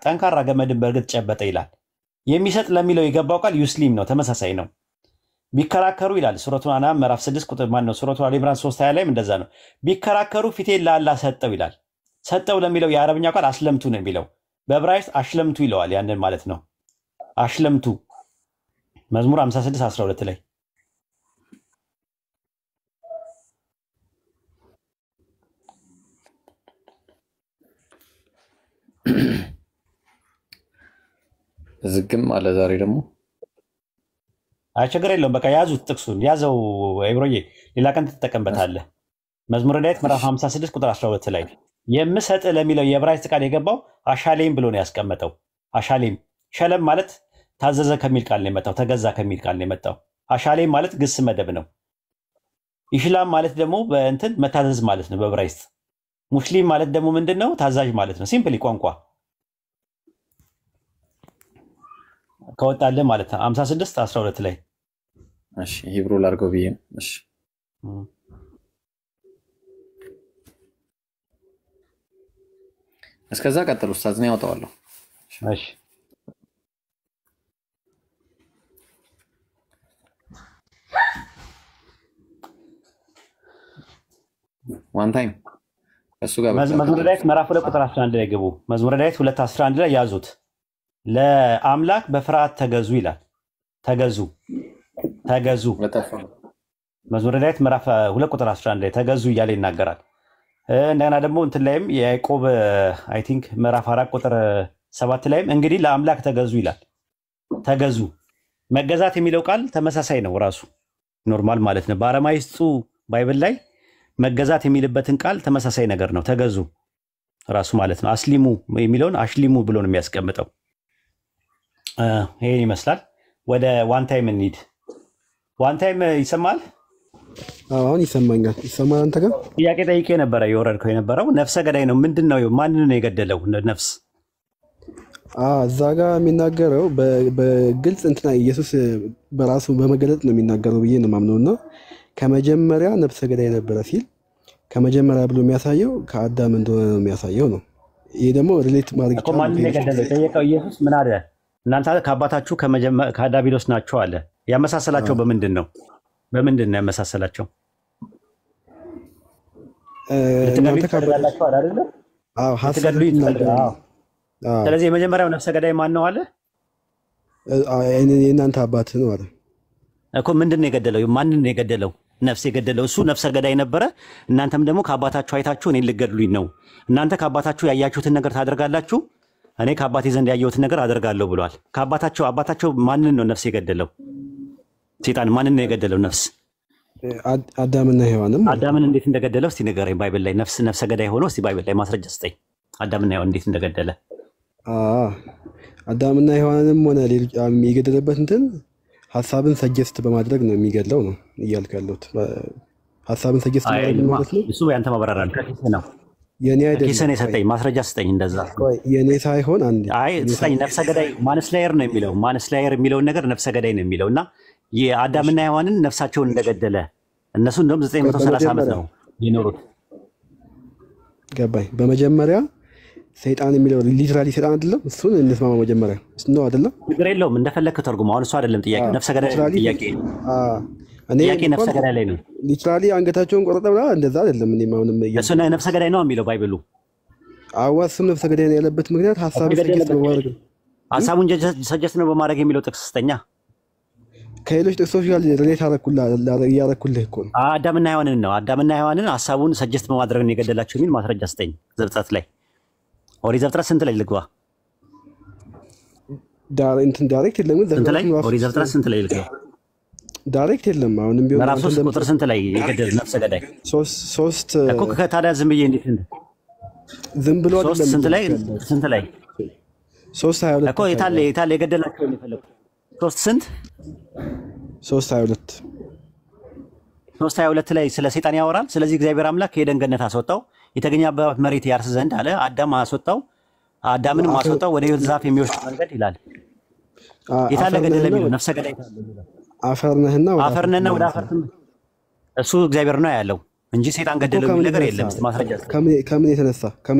ጠንካራ ገመድን በእርግጥ ጨበጠ ይላል የሚሰጥ ለሚለው የገባው ቃል ዩስሊም ነው ተመሳሳይ ነው ቢከራከሩ ይላል ሱረቱ አናም ምዕራፍ 6 ቁጥር ማን ነው ሱረቱ አሊ ኢምራን 3:20 ላይም እንደዛ ነው ቢከራከሩ ፊቴን ለአላህ ሰጠው ይላል ሰጠው ለሚለው የአረብኛ ቃል አስለምቱ ነው የሚለው በዕብራይስጥ አሽለምቱ ይለዋል ያንን ማለት ነው አሽለምቱ መዝሙር 56:12 ላይ ዝግም አለ ዛሬ ደግሞ ችግር የለውም በቃ ያዙት ጥቅሱን ያዘው ኢብሮዬ ሌላ ቀን ትጠቀምበታለህ መዝሙረ ዳዊት ምዕራፍ 56 ቁጥር 12 ላይ የምሰጥ ለሚለው የዕብራይስጥ ቃል የገባው አሻሌም ብሎ ነው ያስቀመጠው አሻሌም ሸለም ማለት ታዘዘ ከሚል ቃል ነው የመጣው ተገዛ ከሚል ቃል ነው የመጣው አሻሌም ማለት ግስ መደብ ነው ኢስላም ማለት ደግሞ በእንትን መታዘዝ ማለት ነው በዕብራይስጥ ሙስሊም ማለት ደግሞ ምንድነው ታዛዥ ማለት ነው ሲምፕሊ ቋንቋ ከወጣለ ማለት ነው 56:12 ላይ እሺ ሂብሩ ላርገው ብዬ እሺ እስከዛ ቀጥሉ ኡስታዝ ነው ያወጣዋለሁ እሺ ዋን ታይም እሱ ጋር መዝሙረ ዳዊት ምዕራፍ 2 ቁጥር 11 ላይ ግቡ መዝሙረ ዳዊት 2:11 ላይ ያዙት ለአምላክ በፍርሃት ተገዙ ይላል። ተገዙ ተገዙ መዝሙረ ዳዊት ምዕራፍ 2 ቁጥር 11 ላይ ተገዙ እያለ ይናገራል። እንደገና ደግሞ እንትን ላይም የያዕቆብ አይ ቲንክ ምዕራፍ 4 ቁጥር 7 ላይም እንግዲህ ለአምላክ ተገዙ ይላል። ተገዙ መገዛት የሚለው ቃል ተመሳሳይ ነው ራሱ ኖርማል ማለት ነው። በአረማይስጡ ባይብል ላይ መገዛት የሚልበትን ቃል ተመሳሳይ ነገር ነው። ተገዙ ራሱ ማለት ነው። አስሊሙ የሚለውን አሽሊሙ ብሎ ነው የሚያስቀምጠው። ይሄን ይመስላል። ወደ ዋን ታይም እንሂድ። ዋን ታይም ይሰማል? አሁን ይሰማኛል። ይሰማል? አንተ ጋር ጥያቄ ጠይቄ ነበረ የወረድከው የነበረው ነፍሰ ገዳይ ነው። ምንድነው? ማንን ነው የገደለው? ነፍስ እዛ ጋር የሚናገረው በግልጽ እንትና ኢየሱስ በራሱ በመገለጥ ነው የሚናገረው ብዬ ነው የማምነውና ከመጀመሪያ ነፍሰ ገዳይ ነበረ ሲል ከመጀመሪያ ብሎ የሚያሳየው ከአዳም እንደሆነ ነው የሚያሳየው ነው። ይሄ ደግሞ ሪሌት ማድረግ ይችላል። ማንን ነው የገደለው? ጠየቀው ኢየሱስ ምን አለ? እናንተ ከአባታችሁ ከዳቢሎስ ናቸው አለ። ያመሳሰላቸው በምንድን ነው? በምንድን ነው ያመሳሰላቸው? እናንተ ከአባታችሁ አለ አይደል? ሐሳብ ይናገራል። ስለዚህ የመጀመሪያው ነፍሰ ገዳይ ማን ነው አለ? የእናንተ አባት ነው አለ እኮ። ምንድን ነው የገደለው? ማንን ነው የገደለው? ነፍስ የገደለው እሱ ነፍሰ ገዳይ ነበረ። እናንተም ደግሞ ከአባታችሁ አይታችሁ እኔን ልትገድሉኝ ነው። እናንተ ከአባታችሁ ያያችሁትን ነገር ታደርጋላችሁ፣ እኔ ከአባቴ ዘንድ ያየሁትን ነገር አደርጋለሁ ብሏል። አባታቸው ማንን ነው ነፍስ የገደለው? ሰይጣን ማንን ነው የገደለው? ነፍስ አዳምና ሔዋንም። አዳምን እንዴት እንደገደለው እስቲ ንገረኝ። ባይብል ላይ ነፍሰ ገዳይ ሆኖ እስቲ ባይብል ላይ ማስረጃ ስጠኝ። አዳምና ሔዋን እንዴት እንደገደለ። አዳምና ሔዋንም ሆነ የገደለበት እንትን ሐሳብን ሰጀስት በማድረግ ነው የሚገድለው ነው እያልክ ያለሁት። ሐሳብን ሰጀስት ማድረግ ማለት ነው። እሱ ያንተ ማብራሪያ ነው። የኔ አይደለም። ኪሰን የሰጠኝ ማስረጃ ስጠኝ። እንደዛ የኔ ሳይሆን አንዴ ስጠኝ። ነፍሰ ገዳይ ማንስላየር ነው የሚለው። ማንስላየር የሚለውን ነገር ነፍሰ ገዳይ ነው የሚለው እና የአዳምና ሔዋንን ነፍሳቸውን እንደገደለ እነሱ እንደውም 930 ዓመት ነው የኖሩት። ገባኝ። በመጀመሪያ ሰይጣን የሚለው ሊትራሊ ሰይጣን አይደለም። እሱን እንስማማ መጀመሪያ ነው አይደለም። ችግር የለውም እንደፈለክ ተርጉም። አሁን እሱ አይደለም ጥያቄ። ነፍሰ ገዳይ ጥያቄ ጥያቄ ነፍሰ ገዳይ ላይ ነው። ሊትራሊ አንገታቸውን ቆረጠ ብላ እንደዛ አይደለም። እኔ ማውንም እሱ ነፍሰ ገዳይ ነው የሚለው ባይብሉ። አዋስም ነፍሰ ገዳይ ነው ያለበት ምክንያት ሐሳቡን ሰጀስት በማድረግ ሐሳቡን ሰጀስት ነው በማድረግ የሚለው ጥቅስ ስጠኛ። ከሌሎች ጥቅሶች ጋር ሪሌት እያደረኩልህ እኮ ነው። አዳምና ሔዋንን ነው። አዳምና ሔዋንን ሐሳቡን ሰጀስት በማድረግ ነው የገደላቸው የሚል ማስረጃ ስጠኝ። ዘፍጥረት ላይ ኦሪት ዘፍጥረት ስንት ላይ ልግባ? ዳይሬክት የለም። ስንት ላይ ኦሪት ዘፍጥረት ስንት ላይ ልግባ? ዳይሬክት የለም። አሁንም ቢሆን ምዕራፍ 3 ቁጥር ስንት ላይ የገደለ ነፍሰ ገዳይ? 3 እኮ ከታዲያ ዝም ብዬ እንዴት ዝም ብሎ አይደለም። ስንት ላይ 3:22 እኮ የታለ የገደላቸው ነው የፈለኩት። 3 ስንት 3:22 3:22 ላይ ስለ ሰይጣን ያወራል። ስለዚህ እግዚአብሔር አምላክ ከኤደን ገነት አስወጣው፣ የተገኘበት መሬት ያርስ ዘንድ አለ። አዳም አስወጣው፣ አዳምንም አስወጣው ወደ ሕይወት ዛፍ የሚወስድ መንገድ ይላል። የታለ ገደለ የሚለው ነፍሰ ገዳይ አፈር ነህና ወደ አፈር እሱ እግዚአብሔር ነው ያለው እንጂ ሰይጣን ገደለው የሚል ነገር የለም። እስቲ ማስረጃ ከምን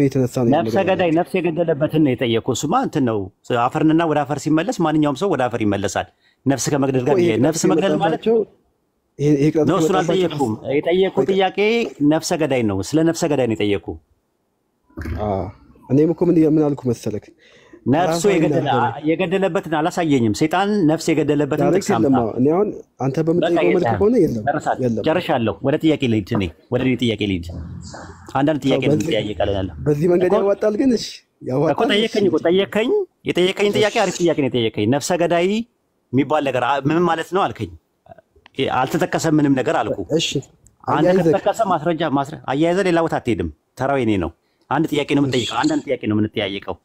የተነሳ ነው ነፍሰ ገዳይ ነፍስ የገደለበትን ነው የጠየቀው። እሱማ እንትን ነው አፈርንና ወደ አፈር ሲመለስ ማንኛውም ሰው ወደ አፈር ይመለሳል። ነፍስ ከመግደል ጋር ነፍስ መግደል ማለት ነው። እሱን አልጠየኩም። የጠየቁ ጥያቄ ነፍሰ ገዳይ ነው። ስለ ነፍሰ ገዳይ ነው የጠየቁ። እኔም እኮ ምን አልኩ መሰለክ፣ ነፍሱ የገደለበትን አላሳየኝም። ሰይጣን ነፍስ የገደለበትን ጥቅስ አምጣ። እኔ አሁን አንተ በምትጠይቀው መልክ ከሆነ የለም። ጨርሻለሁ። ወደ ጥያቄ ልሂድ። ወደ እኔ ጥያቄ ልሂድ። አንዳንድ ጥያቄ ነው እንጠያየቃለን። በዚህ መንገድ ያዋጣል ግን? እሺ ያዋጣል እኮ ጠየቀኝ። የጠየቀኝ ጥያቄ አሪፍ ጥያቄ ነው የጠየቀኝ። ነፍሰ ገዳይ የሚባል ነገር ምን ማለት ነው አልከኝ። አልተጠቀሰም ምንም ነገር አልኩ። እሺ አንተ ከተጠቀሰ ማስረጃ አያይዘህ ሌላ ቦታ አትሄድም። ተራው የኔ ነው። አንድ ጥያቄ ነው የምጠይቀው። አንዳንድ ጥያቄ ነው የምንጠያየቀው።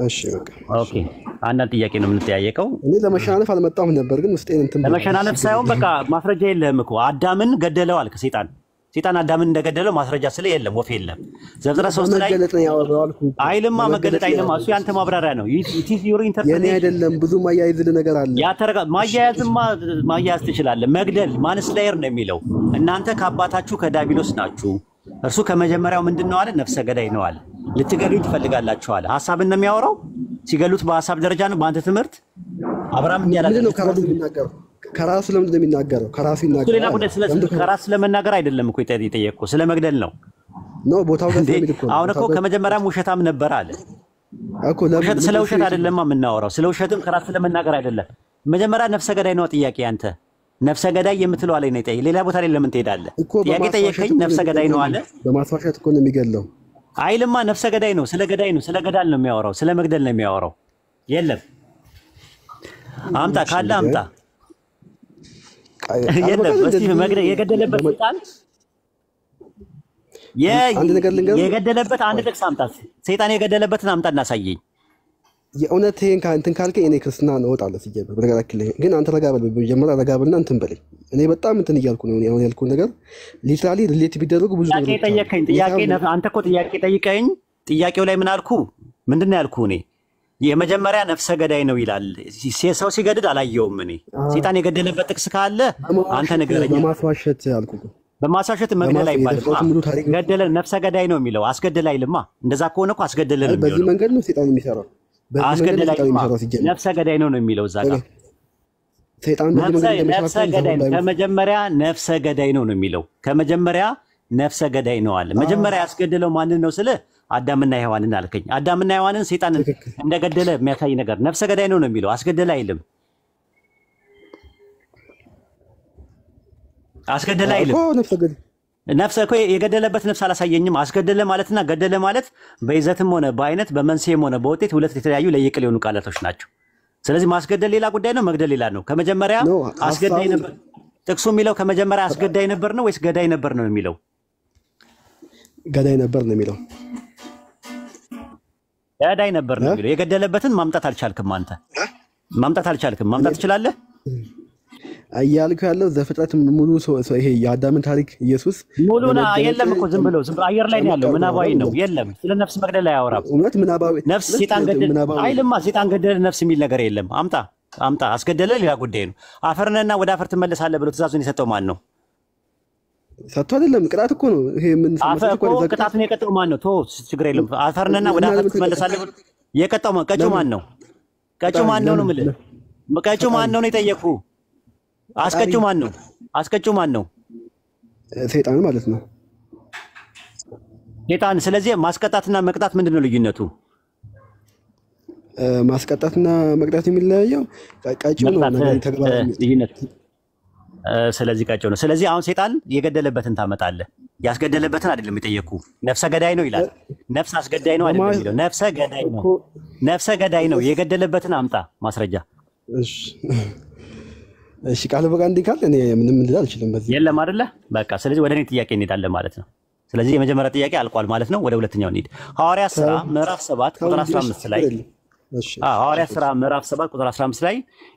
እሺ በቃ ኦኬ። አንዳንድ ጥያቄ ነው የምንጠያየቀው። እኔ ለመሸናነፍ አልመጣሁም ነበር ግን ውስጤን እንትን ለመሸናነፍ ሳይሆን በቃ ማስረጃ የለህም እኮ። አዳምን ገደለው አልክ። ሰይጣን አዳምን እንደገደለው ማስረጃ ስለ የለም ወፍ የለም። ዘፍጥረት 3 ላይ መገለጥ ነው ያወራው አልኩ። አይልማ መገለጥ አይልማ። እሱ ያንተ ማብራሪያ ነው። ኢቲስ ዩር ኢንተርፕሬሽን የኔ አይደለም። ብዙ ማያይዝልህ ነገር አለ። ማያያዝ ትችላለህ። መግደል ማንስላየር ነው የሚለው። እናንተ ከአባታችሁ ከዳቢሎስ ናችሁ፣ እርሱ ከመጀመሪያው ምንድነው አለ? ነፍሰ ገዳይ ነው አለ። ልትገሉኝ ትፈልጋላችሁ አለ። ሐሳብን ነው የሚያወራው። ሲገሉት በሐሳብ ደረጃ ነው። በአንተ ትምህርት አብርሃም እንዲያላለ ነው ከራሱ የሚናገረው። ከራሱ ለምንድን ነው የሚናገረው? ከራሱ ይናገራል። ሌላ ጉዳይ ከራሱ ስለመናገር አይደለም እኮ የጠየቅኩህ፣ ስለ መግደል ነው። ቦታው ጋር ስለሚል እኮ አሁን እኮ ከመጀመሪያም ውሸታም ነበር አለ። ስለ ውሸት አይደለም የምናወራው። ስለ ውሸትም ከራስ ለመናገር አይደለም። መጀመሪያ ነፍሰ ገዳይ ነው ጥያቄ። አንተ ነፍሰ ገዳይ የምትለው አለኝ ነው ጠይቅ። ሌላ ቦታ ላይ ለምን ትሄዳለህ? ጥያቄ ጠየቀኝ። ነፍሰ ገዳይ ነው አለ። በማስዋሸት እኮ ነው የሚገለው አይልማ። ነፍሰ ገዳይ ነው፣ ስለ ገዳይ ነው፣ ስለ ገዳል ነው የሚያወራው፣ ስለ መግደል ነው የሚያወራው። የለም አምጣ ካለ አምጣ። የለም እስቲ መግደል የገደለበት ሰይጣን የገደለበት አንድ ጥቅስ አምጣ። ሰይጣን የገደለበትን አምጣ እናሳየኝ። የእውነት ይሄን እንትን ካልከኝ እኔ ክርስትና እወጣለሁ። ሲጀምር በነገራችን ላይ ግን አንተ ረጋ በል፣ በመጀመሪያ ረጋ በልና እንትን በለኝ። እኔ በጣም እንትን እያልኩ ነው። አሁን ያልኩት ነገር ሊትራሊ ሪሌት ቢደረጉ ብዙ ነገር ጠየቀኝ። ጥያቄ አንተ እኮ ጥያቄ ጠይቀኝ። ጥያቄው ላይ ምን አልኩ? ምንድነው ያልኩ? እኔ የመጀመሪያ ነፍሰ ገዳይ ነው ይላል። ሰው ሲገድል አላየውም። እኔ ሰይጣን የገደለበት ጥቅስ ካለ አንተ ንገረኝ። በማስዋሸት አልኩ። በማስዋሸት መግደል አይባልም። ገደለ ነፍሰ ገዳይ ነው የሚለው አስገደለ አይልማ። እንደዛ ከሆነ እኮ አስገደለ ነው የሚለው። በዚህ መንገድ ነው ሰይጣን የሚሰራው። አስገደለ ነፍሰ ገዳይ ነው የሚለው እዛ ጋር ሰይጣን ነፍሰ ገዳይ ነው። ከመጀመሪያ ነፍሰ ገዳይ ነው የሚለው። ከመጀመሪያ ነፍሰ ገዳይ ነው አለ። መጀመሪያ ያስገደለው ማንን ነው ስለ አዳምና ሔዋንን አልከኝ። አዳምና ሔዋንን ሰይጣን እንደገደለ የሚያሳይ ነገር ነፍሰ ገዳይ ነው የሚለው አስገደለ አይልም። አስገደለ አይልም። ነፍሰ እኮ የገደለበት ነፍስ አላሳየኝም። አስገደለ ማለትና ገደለ ማለት በይዘትም ሆነ በአይነት በመንስኤም ሆነ በውጤት ሁለት የተለያዩ ለየቅል የሆኑ ቃላቶች ናቸው። ስለዚህ ማስገደል ሌላ ጉዳይ ነው፣ መግደል ሌላ ነው። ከመጀመሪያ አስገዳይ ነበር ጥቅሱ የሚለው። ከመጀመሪያ አስገዳይ ነበር ነው ወይስ ገዳይ ነበር ነው የሚለው? ገዳይ ነበር ነው የሚለው። ገዳይ ነበር ነው የሚለው። የገደለበትን ማምጣት አልቻልክም አንተ። ማምጣት አልቻልክም። ማምጣት ትችላለህ እያልኩ ያለው ዘፍጥረት ሙሉ ይሄ የአዳምን ታሪክ ኢየሱስ ሙሉና የለም እኮ ዝም ብሎ አየር ላይ ነው ያለው። ምናባዊ ነው። የለም ስለ ነፍስ መግደል አያወራም። እውነት ምናባዊ ነፍስ ሰይጣን ገደለ አይልማ። ሰይጣን ገደለ ነፍስ የሚል ነገር የለም። አምጣ። አስገደለ ሌላ ጉዳይ ነው። አፈርነና ወደ አፈር ትመለሳለህ ብሎ ትእዛዙን የሰጠው ማን ነው? ሰጥቶ አይደለም። ቅጣት እኮ ነው ይሄ። ምን ሰማት እኮ ቅጣቱን የቀጠው ማን ነው? ችግር የለም። አፈርነና ወደ አፈር ትመለሳለህ ብሎ የቀጠው ማን? ቀጩ ማን ነው? ቀጩ ማን ነው የምልህ። ቀጩ ማን ነው የጠየቁ? አስቀጩ ማን ነው? አስቀጩ ማን ነው? ሰይጣን ማለት ነው። ሰይጣን። ስለዚህ ማስቀጣትና መቅጣት ምንድነው ልዩነቱ? ማስቀጣትና መቅጣት የሚለያየው ቀጩ ነው ነገር ተግባር ልዩነት። ስለዚህ ቀጩ ነው። ስለዚህ አሁን ሰይጣን የገደለበትን ታመጣለህ። ያስገደለበትን አይደለም የጠየቁ። ነፍሰ ገዳይ ነው ይላል። ነፍስ አስገዳይ ነው አይደለም የሚለው። ነፍሰ ገዳይ ነው። ነፍሰ ገዳይ ነው። የገደለበትን አምጣ ማስረጃ። እሺ ቃል በቃ እንዲህ ካለ እኔ ምንም ልል አልችልም። በዚህ የለም አይደለ? በቃ ስለዚህ ወደ እኔ ጥያቄ እንሄዳለን ማለት ነው። ስለዚህ የመጀመሪያ ጥያቄ አልቋል ማለት ነው። ወደ ሁለተኛው እንሂድ። ሐዋርያት ሥራ ምዕራፍ 7 ቁጥር 15 ላይ ሐዋርያት ሥራ ምዕራፍ 7 ቁጥር 15 ላይ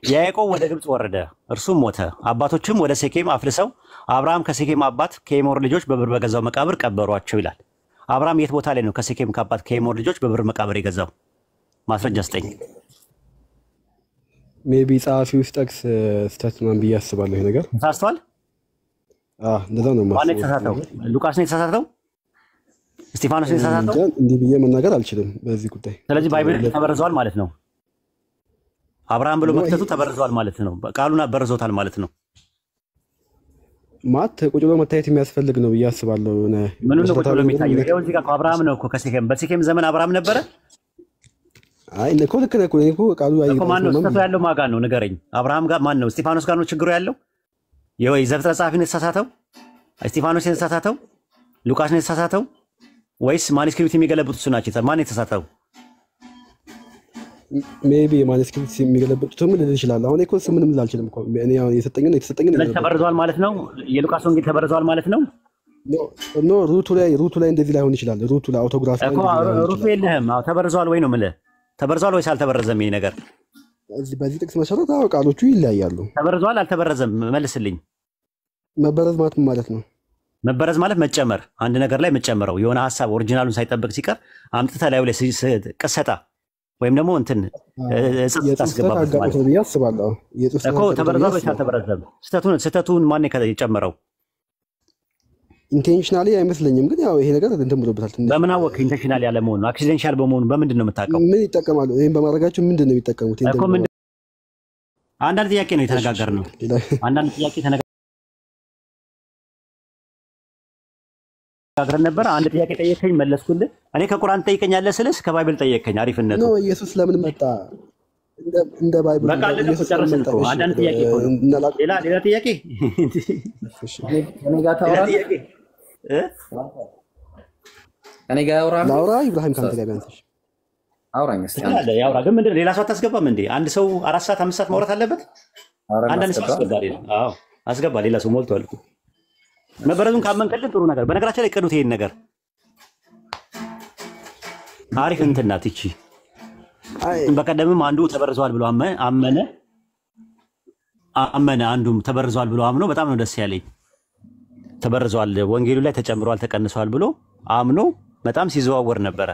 ያዕቆብ ወደ ግብጽ ወረደ፣ እርሱም ሞተ። አባቶችም ወደ ሴኬም አፍልሰው አብርሃም ከሴኬም አባት ከኤሞር ልጆች በብር በገዛው መቃብር ቀበሯቸው ይላል። አብርሃም የት ቦታ ላይ ነው ከሴኬም ከአባት ከኤሞር ልጆች በብር መቃብር የገዛው? ማስረጃ ስጠኝ። ሜቢ ጸሐፊ ውስጥ ጠቅስ ስህተት ምናምን ብዬ አስባለሁ። ይሄ ነገር ተሳስተዋል። እንደዛ ነው ማለት ነው። የተሳሳተው ሉቃስ ነው የተሳሳተው? እስጢፋኖስ ነው የተሳሳተው? እንዲህ ብዬ መናገር አልችልም በዚህ ጉዳይ። ስለዚህ ባይብል ተበርዟል ማለት ነው። አብርሃም ብሎ መክተቱ ተበርዟል ማለት ነው። ቃሉን አበርዞታል ማለት ነው። ማት ቁጭ ብሎ መታየት የሚያስፈልግ ነው ብዬ አስባለሁ። ምኑ ነው ቁጭ ብሎ የሚታየው? ይኸው እዚህ ጋር አብርሃም ነው እኮ ከሴኬም። በሴኬም ዘመን አብርሃም ነበረ። አይ ልክ ነህ እኮ ቃሉ አይቆም። ማን ነው ስህተቱ ያለው? ማን ጋር ነው ንገረኝ። አብርሃም ጋር ማን ነው? እስጢፋኖስ ጋር ነው ችግሩ ያለው? የዘፍጥረት ጸሐፊ ነው የተሳሳተው? እስጢፋኖስ ነው የተሳሳተው? ሉቃስ ነው የተሳሳተው? ወይስ ማኑስክሪፕት የሚገለብጡት እሱ ናቸው? ማን የተሳሳተው? ሜቢ ማኑስክሪፕት የሚገለብጡት ምን ልል እችላለሁ። አሁን እኮ ምንም ልል አልችልም እኮ እኔ አሁን የተሰጠኝ ተበርዟል ማለት ነው። የሉቃስ ወንጌል ተበርዟል ማለት ነው። ኖ ሩቱ ላይ እንደዚህ ላይሆን ይችላል። ሩቱ ላይ አውቶግራፍ ላይ ሩቱ የለህም። ተበርዟል ወይ ነው የምልህ። ተበርዟል ወይስ አልተበረዘም? ይሄ ነገር በዚህ ጥቅስ መሰረት ቃሎቹ ይለያያሉ። ተበርዟል አልተበረዘም? መልስልኝ። መበረዝ ማለት ምን ማለት ነው? መበረዝ ማለት መጨመር፣ አንድ ነገር ላይ መጨመረው የሆነ ሀሳብ ኦሪጂናሉን ሳይጠበቅ ሲቀር አምጥተህ ላዩ ላይ ቅሰታ ወይም ደግሞ እንትን ታስገባበት ማለት ነው ብዬ አስባለሁ እኮ። ተበርዟል ወይስ አልተበረዘም? ስህተቱን ማን የጨመረው? ኢንቴንሽናሊ አይመስለኝም፣ ግን ያው ይሄ ነገር እንትን ብሎበታል። በምን አወቅህ ኢንቴንሽናሊ ያለ መሆኑ? አክሲደንሻል በመሆኑ በምንድን ነው የምታውቀው? ምን ይጠቀማሉ? ይሄን በማድረጋቸው ምንድን ነው የሚጠቀሙት? አንዳንድ ጥያቄ ነው የተነጋገርነው። አንዳንድ ጥያቄ ተነጋግረን ነበር። አንድ ጥያቄ ጠየቀኝ መለስኩልህ። እኔ ከቁርአን ጠይቀኛለህ ስልስ ከባይብል ጠየቀኝ። አሪፍነቱ ነው። ኢየሱስ ለምን መጣ? እንደ ባይብል በቃ ኢየሱስ ጨረስን እኮ። አንዳንድ ጥያቄ እኮ ነው። ሌላ ጥያቄ እኔ ጋር ታወራለህ እኔ ጋር ያወራል ላውራ ኢብራሂም ካንተ ጋር ቢያንስሽ አውራኝ እስኪ ያውራ። ግን ምንድን ነው ሌላ ሰው አታስገባም እንዴ? አንድ ሰው 4 ሰዓት 5 ሰዓት ማውራት አለበት? አንዳንድ ሰው አስገባ። አዎ አስገባ። ሌላ ሰው ሞልቷል እኮ። መበረዙን ካመንከልን ጥሩ ነገር። በነገራችን ላይ ቀዱት ይሄን ነገር አሪፍ እንትን ናት እቺ። በቀደምም አንዱ ተበርዟል ብሎ አመነ አንዱም ተበርዟል ብሎ አምኖ በጣም ነው ደስ ያለኝ። ተበርዟል ወንጌሉ ላይ ተጨምሯል ተቀንሷል ብሎ አምኖ በጣም ሲዘዋወር ነበረ።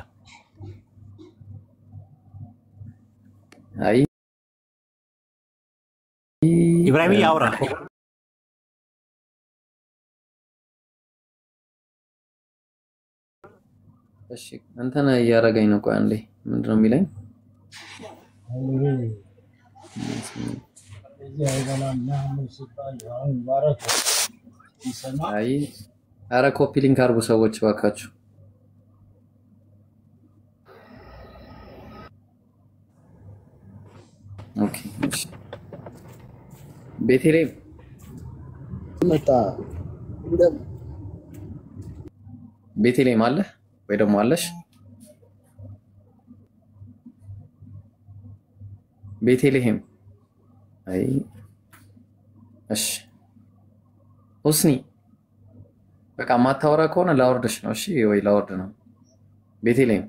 አይ ኢብራሂም ያውራ። እሺ አንተና እያረጋኝ ነው። ቆይ አንዴ ምንድነው የሚለኝ? አይ አረ ኮፒ ሊንክ አርጉ ሰዎች እባካችሁ። ኦኬ ቤተልሔም መጣ። ቤተልሔም አለ ወይ ደግሞ አለሽ? ቤተልሔም አይ እሺ ሁስኒ በቃ ማታወራ ከሆነ ላወርድሽ ነው። እሺ ወይ ላወርድ ነው። ቤተልሔም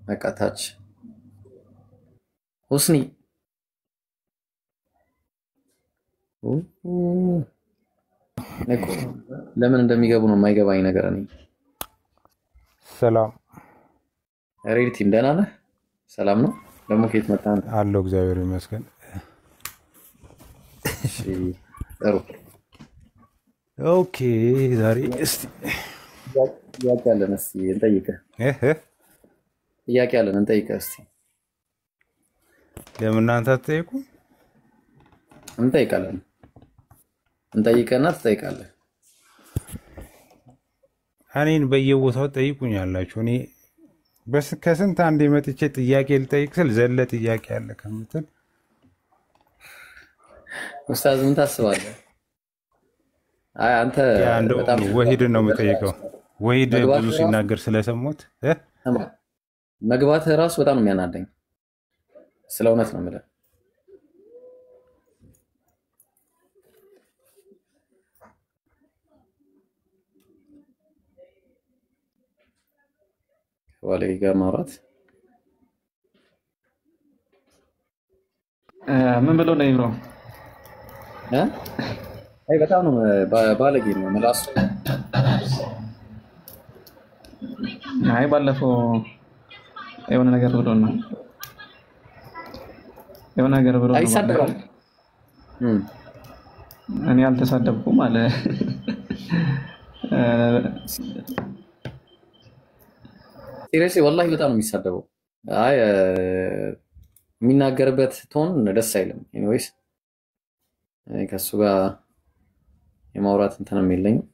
በቃ ታች ሁስኒ ለምን እንደሚገቡ ነው የማይገባኝ ነገር። እኔ ሰላም ሬድ ቲም ደህና ነህ? ሰላም ነው። ደግሞ ከየት መጣህ አንተ? አለሁ እግዚአብሔር ይመስገን። እሺ ጥሩ ኦኬ። ዛሬ እስቲ ጥያቄ አለን። እስቲ እንጠይቅህ። ጥያቄ አለን እንጠይቅህ። እስቲ ለምን እናንተ አትጠይቁ? እንጠይቃለን። እንጠይቀና ትጠይቃለህ። እኔን በየቦታው ጠይቁኛላችሁ። እኔ ከስንት አንዴ መጥቼ ጥያቄ ልጠይቅ ስል ዘለ ጥያቄ አለ ከምትል ኡስታዝ ምን ታስባለህ? አይ አንተ በጣም ወሂድን ነው የምጠይቀው። ወሂድ ብዙ ሲናገር ስለሰሙት መግባትህ ራሱ በጣም ነው የሚያናደኝ። ስለ እውነት ነው የምልህ። ዋሌ ጋር ማውራት ምን ብሎ ነው ይብሮ? አይ በጣም ነው ባለጌ ነው ምላሱ። አይ ባለፈው የሆነ ነገር ብሎ ነው የሆነ ነገር ብሎ ነው። አይሳደብም። እኔ አልተሳደብኩም አለ። ሲሪየስሊ ወላሂ በጣም ነው የሚሳደበው። አይ የሚናገርበት ቶን ደስ አይልም። ኤኒዌይስ ከሱ ጋር የማውራት እንትንም የለኝም።